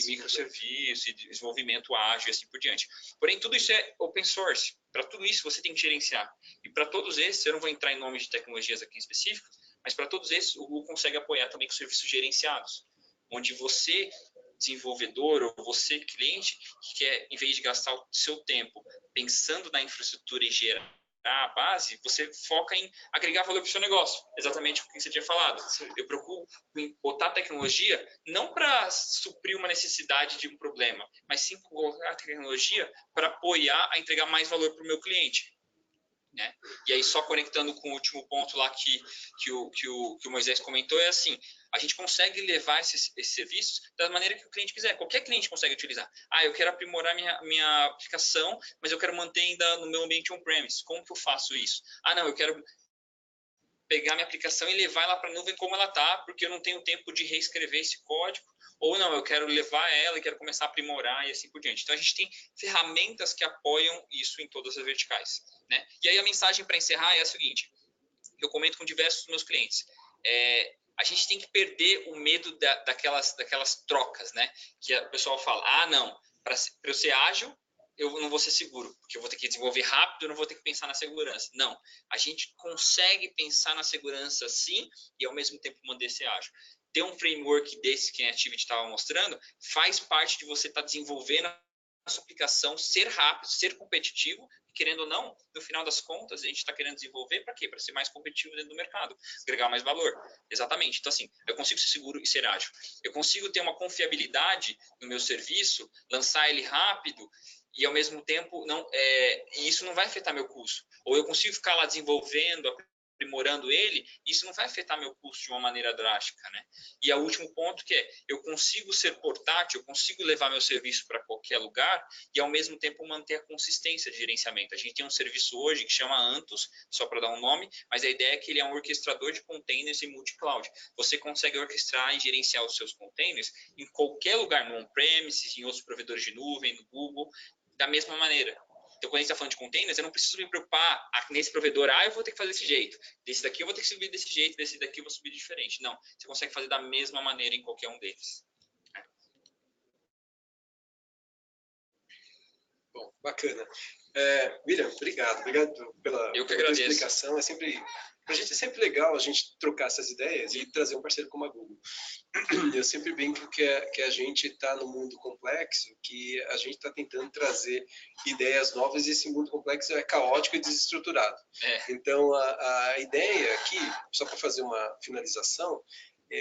S3: microserviços e de desenvolvimento ágil e assim por diante. Porém, tudo isso é open source. Para tudo isso, você tem que gerenciar. E para todos esses, eu não vou entrar em nomes de tecnologias aqui específicos, mas para todos esses, o Google consegue apoiar também com serviços gerenciados, onde você, desenvolvedor, ou você, cliente, que quer, em vez de gastar o seu tempo pensando na infraestrutura e gerar a base, você foca em agregar valor para o seu negócio, exatamente o que você tinha falado. Eu procuro botar tecnologia não para suprir uma necessidade de um problema, mas sim colocar a tecnologia para apoiar a entregar mais valor para o meu cliente. Né? E aí, só conectando com o último ponto lá que o Moisés comentou, é assim, a gente consegue levar esses serviços da maneira que o cliente quiser. Qualquer cliente consegue utilizar. Ah, eu quero aprimorar minha aplicação, mas eu quero manter ainda no meu ambiente on-premise. Como que eu faço isso? Ah, não, eu quero pegar minha aplicação e levar ela para a nuvem como ela está, porque eu não tenho tempo de reescrever esse código. Ou não, eu quero levar ela e quero começar a aprimorar e assim por diante. Então, a gente tem ferramentas que apoiam isso em todas as verticais. Né? E aí, a mensagem para encerrar é a seguinte, eu comento com diversos dos meus clientes. A gente tem que perder o medo daquelas trocas, né? Que o pessoal fala, ah, não, para eu ser ágil, eu não vou ser seguro, porque eu vou ter que desenvolver rápido, eu não vou ter que pensar na segurança. Não, a gente consegue pensar na segurança sim e ao mesmo tempo manter ser ágil. Ter um framework desse que a Tivity estava mostrando faz parte de você estar desenvolvendo a sua aplicação, ser rápido, ser competitivo, querendo ou não, no final das contas, a gente está querendo desenvolver para quê? Para ser mais competitivo dentro do mercado, agregar mais valor. Exatamente. Então, assim, eu consigo ser seguro e ser ágil. Eu consigo ter uma confiabilidade no meu serviço, lançar ele rápido e, ao mesmo tempo, e isso não vai afetar meu custo. Ou eu consigo ficar lá desenvolvendo, aprimorando ele, isso não vai afetar meu custo de uma maneira drástica, né? E o último ponto que é, eu consigo ser portátil, eu consigo levar meu serviço para qualquer lugar e ao mesmo tempo manter a consistência de gerenciamento. A gente tem um serviço hoje que chama Antus, só para dar um nome, mas a ideia é que ele é um orquestrador de containers em multi-cloud. Você consegue orquestrar e gerenciar os seus containers em qualquer lugar, no on-premises, em outros provedores de nuvem, no Google, da mesma maneira. Então, quando a gente está falando de containers, eu não preciso me preocupar nesse provedor, eu vou ter que fazer desse jeito. Desse daqui eu vou ter que subir desse jeito, desse daqui eu vou subir diferente. Não, você consegue fazer da mesma maneira em qualquer um deles.
S2: Bom, bacana. William, obrigado pela tua explicação. Pra gente é sempre legal a gente trocar essas ideias e trazer um parceiro como a Google. Eu sempre brinco que a gente está no mundo complexo, que a gente está tentando trazer ideias novas e esse mundo complexo é caótico e desestruturado. Então, a ideia aqui, só para fazer uma finalização,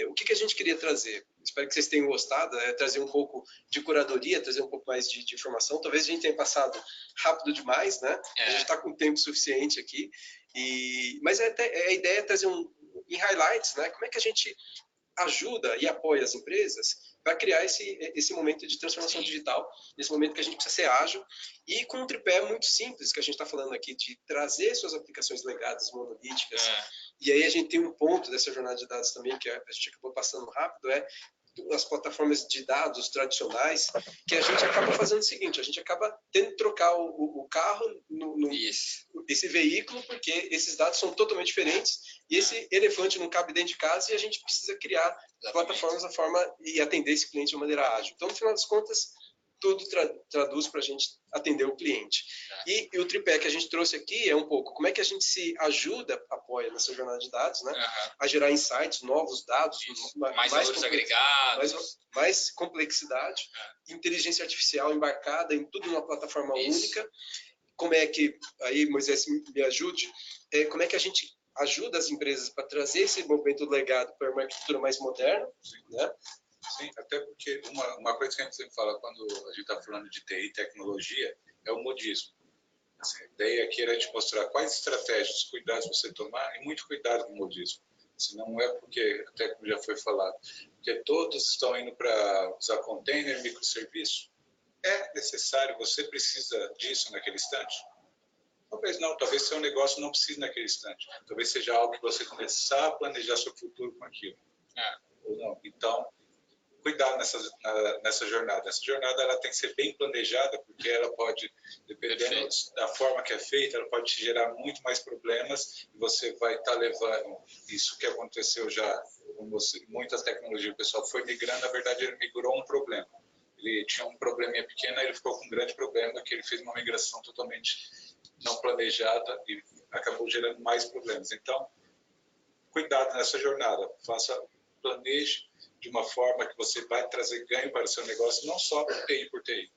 S2: o que a gente queria trazer? Espero que vocês tenham gostado, trazer um pouco de curadoria, trazer um pouco mais de informação. Talvez a gente tenha passado rápido demais, né? A gente está com tempo suficiente aqui. Mas a ideia é trazer em highlights, né? Como é que a gente ajuda e apoia as empresas para criar esse momento de transformação digital, esse momento que a gente precisa ser ágil e com um tripé muito simples que a gente está falando aqui, de trazer suas aplicações legadas, monolíticas. E aí a gente tem um ponto dessa jornada de dados também, que a gente acabou passando rápido, as plataformas de dados tradicionais, que a gente acaba fazendo o seguinte, a gente acaba tendo que trocar o carro esse veículo, porque esses dados são totalmente diferentes e esse elefante não cabe dentro de casa e a gente precisa criar plataformas da forma e atender esse cliente de maneira ágil. Então, no final das contas, tudo traduz para a gente atender o cliente. E o tripé que a gente trouxe aqui é um pouco como é que a gente se apoia nessa jornada de dados, né? A gerar insights, novos dados,
S3: mais valores agregados,
S2: mais complexidade, inteligência artificial embarcada em tudo numa plataforma única. Como é que, aí Moisés me ajude, como é que a gente ajuda as empresas para trazer esse movimento legado para uma arquitetura mais moderna, né?
S1: Sim, até porque uma coisa que a gente sempre fala quando a gente está falando de TI e tecnologia é o modismo. Assim, a ideia aqui era te mostrar quais estratégias, cuidados você tomar e muito cuidado com o modismo. Assim, não é porque, até como já foi falado, porque todos estão indo para usar container, microserviço. É necessário, você precisa disso naquele instante? Talvez não, talvez seu negócio não precise naquele instante. Talvez seja algo que você começar a planejar seu futuro com aquilo. Ou não. Então, cuidado nessa jornada. Essa jornada ela tem que ser bem planejada, porque ela pode, dependendo da forma que é feita, ela pode te gerar muito mais problemas e você vai estar levando isso que aconteceu já com muitas tecnologias. O pessoal foi migrando, na verdade ele migrou um problema. Ele tinha um probleminha pequeno, ele ficou com um grande problema, que ele fez uma migração totalmente não planejada e acabou gerando mais problemas. Então, cuidado nessa jornada. Planeje de uma forma que você vai trazer ganho para o seu negócio, não só por TI por TI.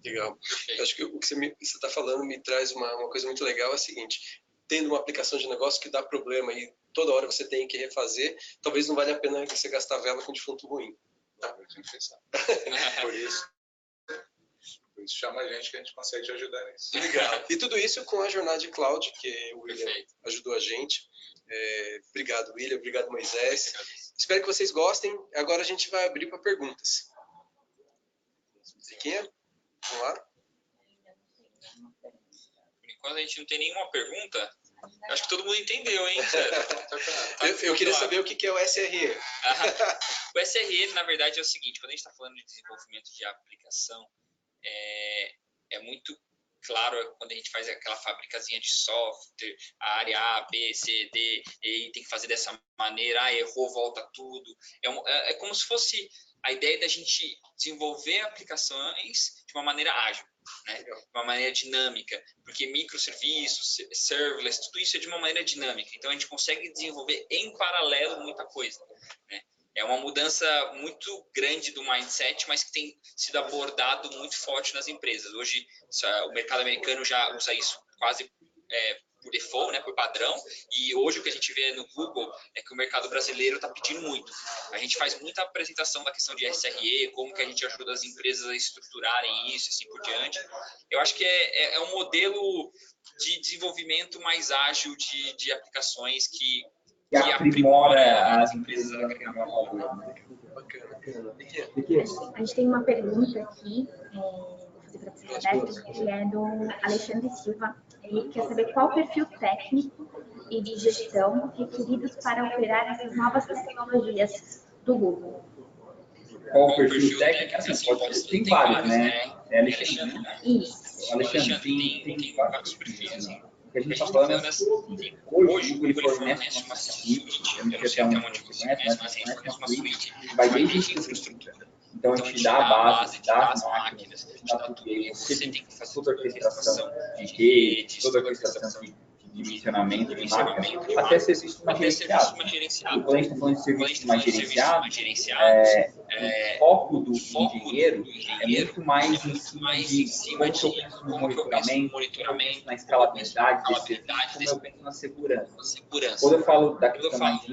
S2: Legal. Eu acho que o que você está falando me traz uma coisa muito legal, é a seguinte: tendo uma aplicação de negócio que dá problema e toda hora você tem que refazer, talvez não valha a pena você gastar vela com defunto ruim.
S1: Eu tinha que pensar. Por isso chama a gente que a gente consegue te ajudar nisso.
S2: Legal. E tudo isso com a jornada de cloud, que o William ajudou a gente. Obrigado, William. Obrigado, Moisés. Espero que vocês gostem. Agora a gente vai abrir para perguntas. Ziquinha, vamos lá?
S3: Por enquanto a gente não tem nenhuma pergunta. Acho que todo mundo entendeu, hein?
S2: Eu queria saber o que é o SRE.
S3: O SRE, na verdade, é o seguinte: quando a gente está falando de desenvolvimento de aplicação, é muito claro quando a gente faz aquela fabricazinha de software, a área A, B, C, D, e tem que fazer dessa maneira, errou, volta tudo. É como se fosse a ideia da gente desenvolver aplicações de uma maneira ágil, né? De uma maneira dinâmica, porque microserviços, serverless, tudo isso é de uma maneira dinâmica. Então a gente consegue desenvolver em paralelo muita coisa, né? É uma mudança muito grande do mindset, mas que tem sido abordado muito forte nas empresas. Hoje, o mercado americano já usa isso quase por default, né, por padrão, e hoje o que a gente vê no Google é que o mercado brasileiro está pedindo muito. A gente faz muita apresentação da questão de SRE, como que a gente ajuda as empresas a estruturarem isso, assim por diante. Eu acho que é um modelo de desenvolvimento mais ágil de aplicações que aprimora as empresas a agregar valor.
S4: A gente tem uma pergunta aqui, vou fazer para você, Roberto, que é do Alexandre Silva. Ele quer saber qual o perfil técnico e de gestão requeridos para operar essas novas tecnologias do Google.
S5: Qual o perfil técnico? Assim, tem vários, né? É Alexandre, né?
S4: Isso.
S5: Alexandre, tem vários perfis, assim. O que a gente está falando é assim, hoje o Google fornece uma suíte, eu não sei até onde você conhece, mas fornece uma suíte que vai desde infraestrutura. Então a gente dá a base das máquinas, dá tudo, e você tem que fazer toda a orquestração de rede, toda a orquestração de dimensionamento de máquinas, até serviços mais gerenciados. E quando a gente está falando de serviços mais gerenciados, o foco do engenheiro é muito mais em cima de como eu penso no monitoramento, como eu penso na escalabilidade desse serviço, como eu penso na segurança. Quando eu falo da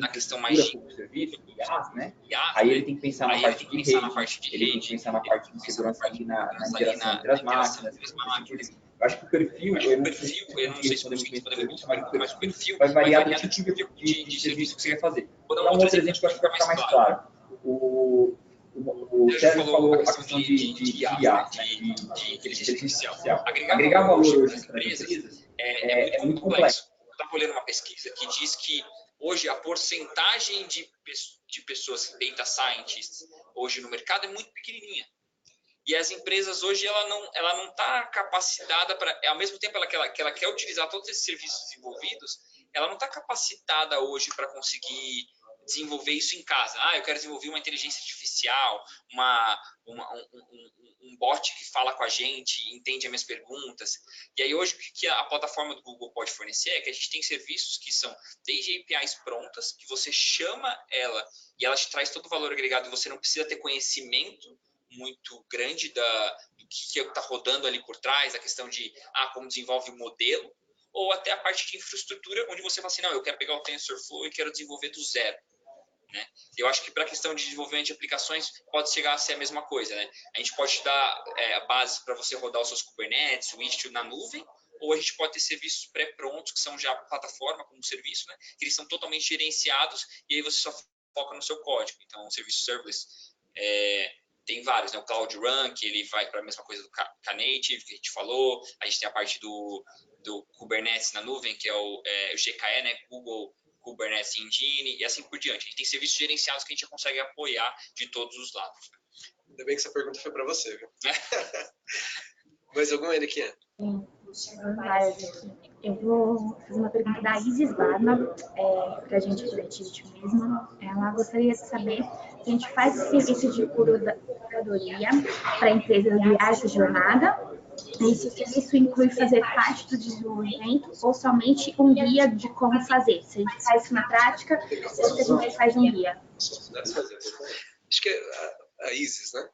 S5: questão mais de infraestrutura por serviço, IaaS, né? Aí ele tem que pensar na parte de rede, ele tem que pensar na parte de segurança ali na interação entre as máquinas. Eu acho que o perfil, eu não sei se responder muito bem essa pergunta, mas o perfil vai variar do tipo de serviço que você quer fazer. Vou dar um outro exemplo que eu acho que vai ficar mais claro. O Sérgio falou a questão de IA, né, de inteligência artificial. Agregar valor hoje para as empresas é muito complexo.
S3: Eu estava olhando uma pesquisa que diz que hoje a porcentagem de pessoas data scientists hoje no mercado é muito pequenininha. E as empresas hoje ela não está capacitada para, ao mesmo tempo que ela quer utilizar todos esses serviços desenvolvidos, ela não está capacitada hoje para conseguir desenvolver isso em casa. Eu quero desenvolver uma inteligência artificial, um bot que fala com a gente, entende as minhas perguntas. E aí hoje o que a plataforma do Google pode fornecer é que a gente tem serviços que são desde APIs prontas, que você chama ela e ela te traz todo o valor agregado e você não precisa ter conhecimento muito grande do que está rodando ali por trás, a questão de como desenvolve o modelo, ou até a parte de infraestrutura, onde você fala assim, não, eu quero pegar o TensorFlow e quero desenvolver do zero. né? Eu acho que para a questão de desenvolvimento de aplicações pode chegar a ser a mesma coisa, né? A gente pode te dar bases para você rodar os seus Kubernetes, o Istio na nuvem, ou a gente pode ter serviços pré-prontos, que são já plataforma como serviço, né? Que eles são totalmente gerenciados e aí você só foca no seu código. Então, o serviço serverless tem vários, né? O Cloud Run, que ele vai para a mesma coisa do Knative, que a gente falou. A gente tem a parte do Kubernetes na nuvem, que é o GKE, né? Google Kubernetes Engine, e assim por diante. A gente tem serviços gerenciados que a gente já consegue apoiar de todos os lados.
S2: Ainda bem que essa pergunta foi para você, viu? Mais alguma, Eriquinha?
S4: Eu vou fazer uma pergunta da Isis Barba, para a gente aqui da Activity mesmo. Ela gostaria de saber se a gente faz esse serviço de curadoria para empresas guiar essa jornada, e se o serviço inclui fazer parte do desenvolvimento ou somente um guia de como fazer. Se a gente faz isso na prática, ou se a gente faz um guia.
S2: Acho que é a Isis, né?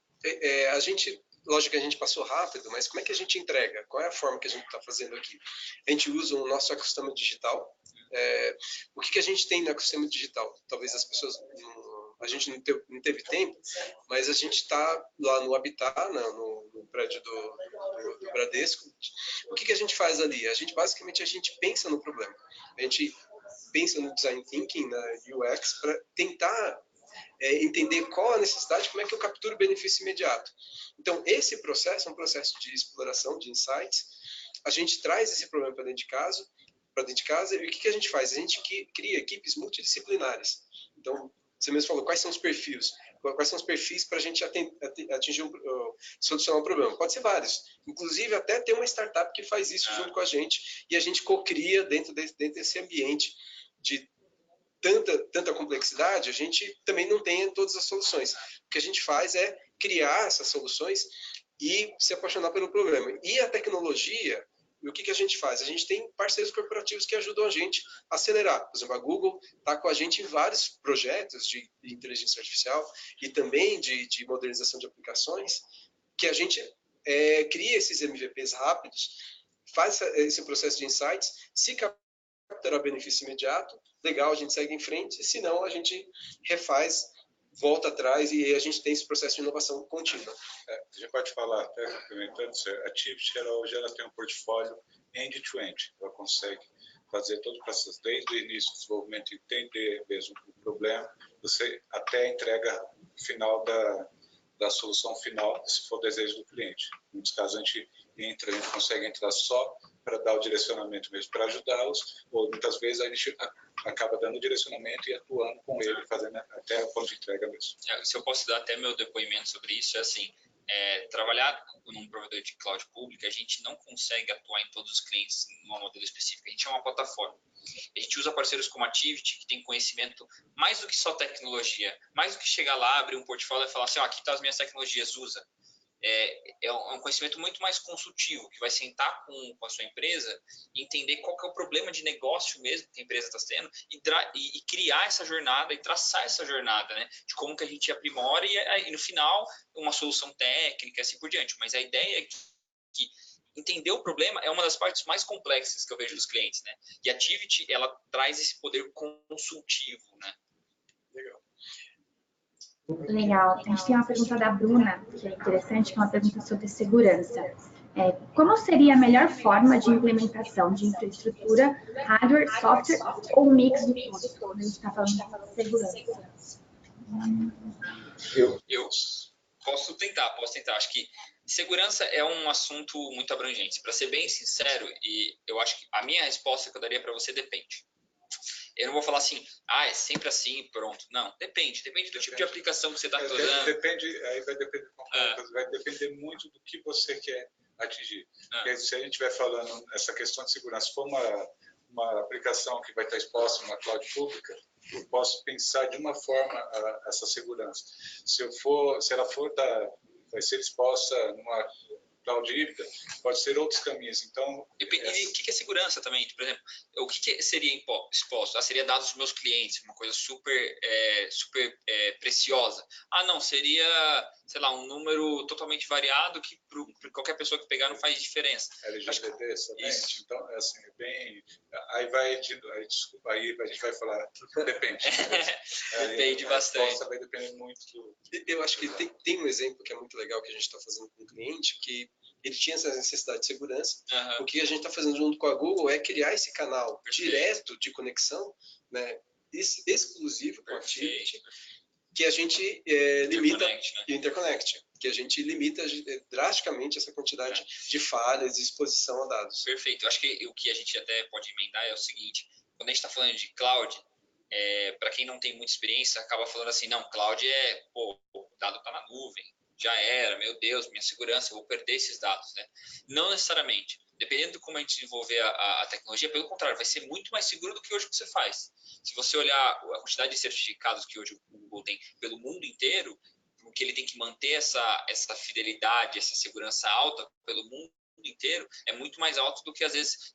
S2: Lógico que a gente passou rápido, mas como é que a gente entrega? Qual é a forma que a gente está fazendo aqui? A gente usa o nosso ecossistema digital. O que a gente tem no ecossistema digital? Talvez as pessoas... A gente não teve tempo, mas a gente está lá no Habitat, no prédio do Bradesco. O que a gente faz ali? Basicamente, a gente pensa no problema. A gente pensa no design thinking, na UX, para tentar entender qual a necessidade, como é que eu capturo o benefício imediato. Então, esse processo é um processo de exploração, de insights. A gente traz esse problema para dentro de casa, e o que a gente faz? A gente cria equipes multidisciplinares. Então, você mesmo falou, quais são os perfis? Quais são os perfis para a gente atingir solucionar um problema? Pode ser vários. Inclusive, até tem uma startup que faz isso junto com a gente, e a gente co-cria dentro desse ambiente de tanta complexidade, a gente também não tem todas as soluções. O que a gente faz é criar essas soluções e se apaixonar pelo problema. E a tecnologia, o que a gente faz? A gente tem parceiros corporativos que ajudam a gente a acelerar. Por exemplo, a Google está com a gente em vários projetos de inteligência artificial e também de modernização de aplicações, que a gente cria esses MVPs rápidos, faz esse processo de insights, se capturar benefício imediato, legal, a gente segue em frente, se não, a gente refaz, volta atrás e a gente tem esse processo de inovação contínua.
S1: A gente pode falar, até complementando, a Activity hoje ela tem um portfólio end-to-end, ela consegue fazer todo o processo, desde o início do desenvolvimento, entender mesmo o problema, você até a entrega final da solução final, se for desejo do cliente. Em muitos casos a gente consegue entrar só para dar o direcionamento mesmo, para ajudá-los, ou muitas vezes a gente acaba dando direcionamento e atuando com ele, fazendo até o ponto de entrega mesmo.
S3: Se eu posso dar até meu depoimento sobre isso, é assim, trabalhar num provedor de cloud pública, a gente não consegue atuar em todos os clientes numa modelo específica. A gente é uma plataforma. A gente usa parceiros como a Activity, que tem conhecimento mais do que só tecnologia, mais do que chegar lá, abrir um portfólio e falar assim, aqui estão as minhas tecnologias, usa. É um conhecimento muito mais consultivo, que vai sentar com a sua empresa e entender qual que é o problema de negócio mesmo que a empresa está tendo e criar essa jornada e traçar essa jornada, né? De como que a gente aprimora e no final uma solução técnica e assim por diante. Mas a ideia é que entender o problema é uma das partes mais complexas que eu vejo dos clientes, né? E a Activity, ela traz esse poder consultivo, né?
S4: Legal. A gente tem uma pergunta da Bruna, que é interessante, que é uma pergunta sobre segurança. Como seria a melhor forma de implementação de infraestrutura, hardware, software ou um mix de tudo? Quando a gente está falando de segurança.
S3: Eu posso tentar. Acho que segurança é um assunto muito abrangente. Para ser bem sincero, e eu acho que a minha resposta que eu daria para você depende. Eu não vou falar assim, é sempre assim, pronto. Não, depende do tipo de aplicação que você está usando.
S1: Aí vai depender muito do que você quer atingir. Porque se a gente estiver falando essa questão de segurança, se for uma aplicação que vai estar exposta numa cloud pública, eu posso pensar de uma forma essa segurança. Se ela vai ser exposta numa cloud híbrida, pode ser outros caminhos. Então,
S3: e o que é segurança também? Por exemplo, o que seria exposto? Seria dados dos meus clientes, uma coisa super preciosa. Não, seria, sei lá, um número totalmente variado que para qualquer pessoa que pegar não faz diferença.
S1: LGBT somente, então, assim, é bem... Desculpa, aí a gente vai falar, depende.
S3: Depende bastante.
S1: A resposta vai depender muito do...
S2: Eu acho que tem um exemplo que é muito legal que a gente está fazendo com o cliente, que ele tinha essa necessidade de segurança. O que a gente está fazendo junto com a Google é criar esse canal direto de conexão, né, exclusivo com a Activity, que a gente limita, Interconnect, que a gente limita drasticamente essa quantidade de falhas e exposição a dados.
S3: Perfeito. Eu acho que o que a gente até pode emendar é o seguinte: quando a gente está falando de cloud, para quem não tem muita experiência, acaba falando assim, não, cloud o dado está na nuvem, já era, meu Deus, minha segurança, eu vou perder esses dados, né? Não necessariamente. Dependendo de como a gente desenvolver a tecnologia, pelo contrário, vai ser muito mais seguro do que hoje você faz. Se você olhar a quantidade de certificados que hoje o Google tem pelo mundo inteiro, porque ele tem que manter essa fidelidade, essa segurança alta pelo mundo inteiro, é muito mais alto do que, às vezes,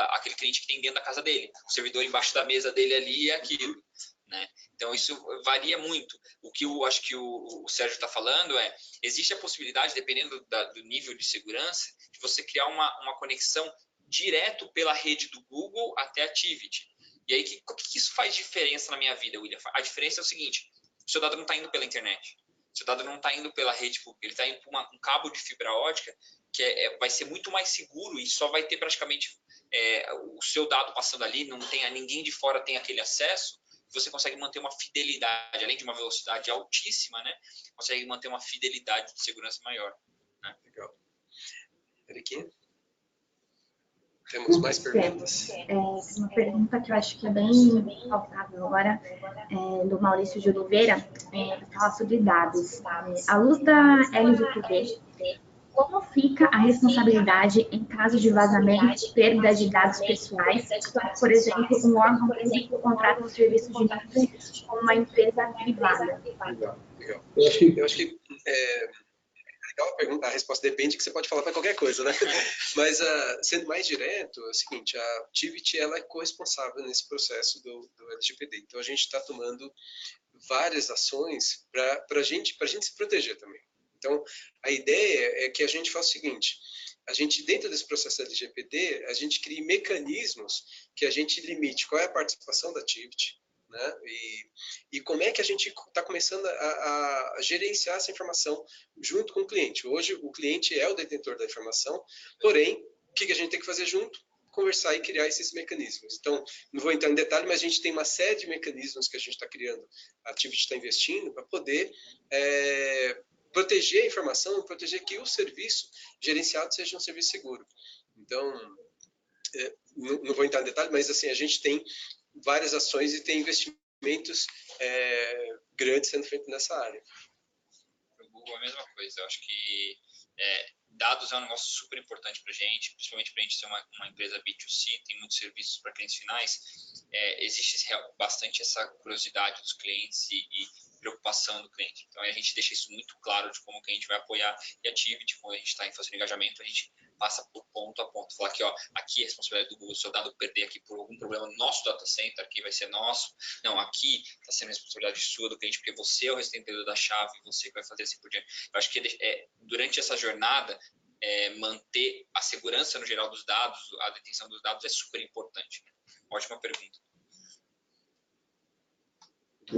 S3: aquele cliente que tem dentro da casa dele. O servidor embaixo da mesa dele ali é aquilo, né? Então, isso varia muito. O que eu acho que o Sérgio está falando existe a possibilidade, dependendo do nível de segurança, de você criar uma conexão direto pela rede do Google até a Activity. E aí, o que isso faz diferença na minha vida, William? A diferença é o seguinte: o seu dado não está indo pela internet. O seu dado não está indo pela rede pública. Ele está indo por um cabo de fibra ótica que vai ser muito mais seguro e só vai ter praticamente o seu dado passando ali, ninguém de fora tem aquele acesso. Você consegue manter uma fidelidade, além de uma velocidade altíssima, né? Consegue manter uma fidelidade de segurança maior, né?
S2: Legal. Eriquinha? Temos mais perguntas?
S4: Uma pergunta que eu acho que é bem faltável agora, do Maurício de Oliveira, falar sobre dados. À luz da LGPD, como fica a responsabilidade em caso de vazamento e perda de dados pessoais, quando, por exemplo, um órgão público contrata um serviço de nuvem com uma empresa privada?
S2: Legal. Eu acho que legal a pergunta, a resposta depende, que você pode falar para qualquer coisa, né? Mas, sendo mais direto, é o seguinte: a Activity ela é corresponsável nesse processo do LGPD. Então, a gente está tomando várias ações para a gente se proteger também. Então, a ideia é que a gente faça o seguinte: a gente, dentro desse processo LGPD, a gente crie mecanismos que a gente limite qual é a participação da Activity, né? E como é que a gente está começando a gerenciar essa informação junto com o cliente. Hoje, o cliente é o detentor da informação, porém, o que a gente tem que fazer junto? Conversar e criar esses mecanismos. Então, não vou entrar em detalhe, mas a gente tem uma série de mecanismos que a gente está criando, a Activity está investindo, para poder proteger a informação e proteger que o serviço gerenciado seja um serviço seguro. Então, não vou entrar em detalhe, mas assim, a gente tem várias ações e tem investimentos grandes sendo feitos nessa área.
S3: O Google é a mesma coisa. Eu acho que dados é um negócio super importante para a gente, principalmente para a gente ser uma empresa B2C, tem muitos serviços para clientes finais. Existe bastante essa curiosidade dos clientes e preocupação do cliente. Então, a gente deixa isso muito claro de como que a gente vai apoiar e a Activity, quando a gente está fazendo engajamento, a gente passa por ponto a ponto. Falar que, aqui é a responsabilidade do Google, se o dado perder aqui por algum problema no nosso data center, aqui vai ser nosso. Não, aqui está sendo responsabilidade sua do cliente, porque você é o restantador da chave, você que vai fazer assim por diante. Eu acho que durante essa jornada, manter a segurança no geral dos dados, a detenção dos dados é super importante. Ótima pergunta.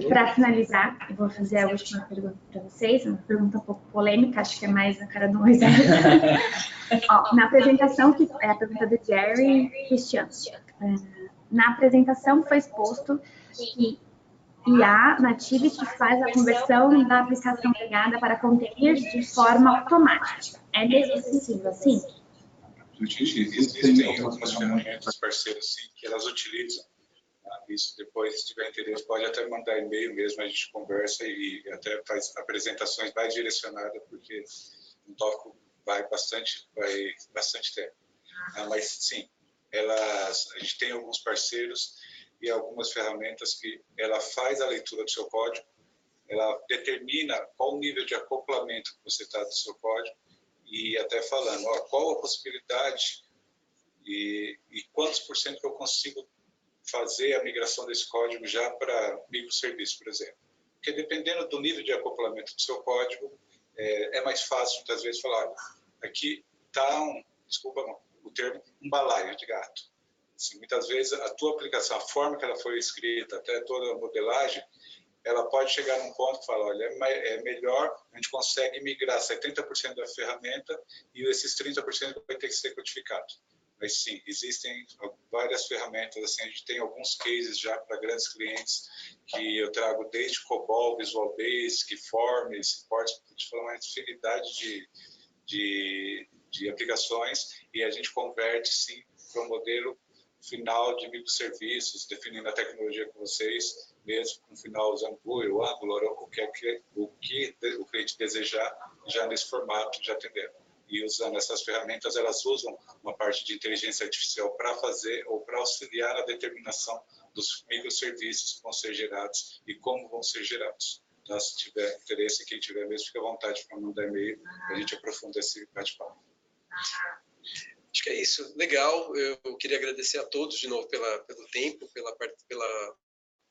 S4: Para finalizar, eu vou fazer a última pergunta para vocês, uma pergunta um pouco polêmica, acho que é mais a cara do Moisés. Na apresentação, que é a pergunta do Jerry Cristiano, na apresentação foi exposto que IA Nativity faz a conversão da aplicação legada para containers de forma automática. É mesmo possível assim?
S1: Existem algumas ferramentas parceiras sim, que elas utilizam. Isso depois, se tiver interesse, pode até mandar e-mail mesmo, a gente conversa e até faz apresentações mais direcionadas, porque um tópico vai bastante tempo. Mas sim, a gente tem alguns parceiros e algumas ferramentas que ela faz a leitura do seu código, ela determina qual o nível de acoplamento que você está do seu código e até falando, ó, qual a possibilidade e quantos por cento que eu consigo fazer a migração desse código já para microserviço, por exemplo. Porque dependendo do nível de acoplamento do seu código, é mais fácil, muitas vezes, falar, olha, aqui está desculpa o termo, um balaio de gato. Assim, muitas vezes a tua aplicação, a forma que ela foi escrita, até toda a modelagem, ela pode chegar num ponto que fala, olha, é melhor, a gente consegue migrar 70% da ferramenta e esses 30% vai ter que ser codificado. Mas sim, existem várias ferramentas, assim, a gente tem alguns cases já para grandes clientes que eu trago desde COBOL, Visual Basic, Forms, Ports, a gente fala uma infinidade de aplicações e a gente converte sim para um modelo final de microserviços, definindo a tecnologia com vocês, mesmo com o final usando Vue ou Angular, ou o que o cliente desejar, já nesse formato, já atendendo. E usando essas ferramentas, elas usam uma parte de inteligência artificial para fazer ou para auxiliar na determinação dos microserviços que vão ser gerados e como vão ser gerados. Então, se tiver interesse, quem tiver mesmo, fica à vontade para mandar e-mail, a gente aprofunda esse bate-papo.
S2: Acho que é isso. Legal. Eu queria agradecer a todos de novo pelo tempo, pela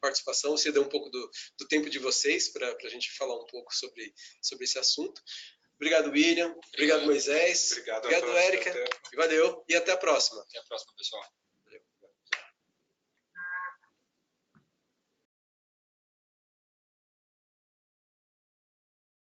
S2: participação. Você deu um pouco do tempo de vocês para a gente falar um pouco sobre esse assunto. Obrigado, William. Obrigado, Moisés. Obrigado, Érica. Valeu. E até a próxima.
S3: Até a próxima, pessoal.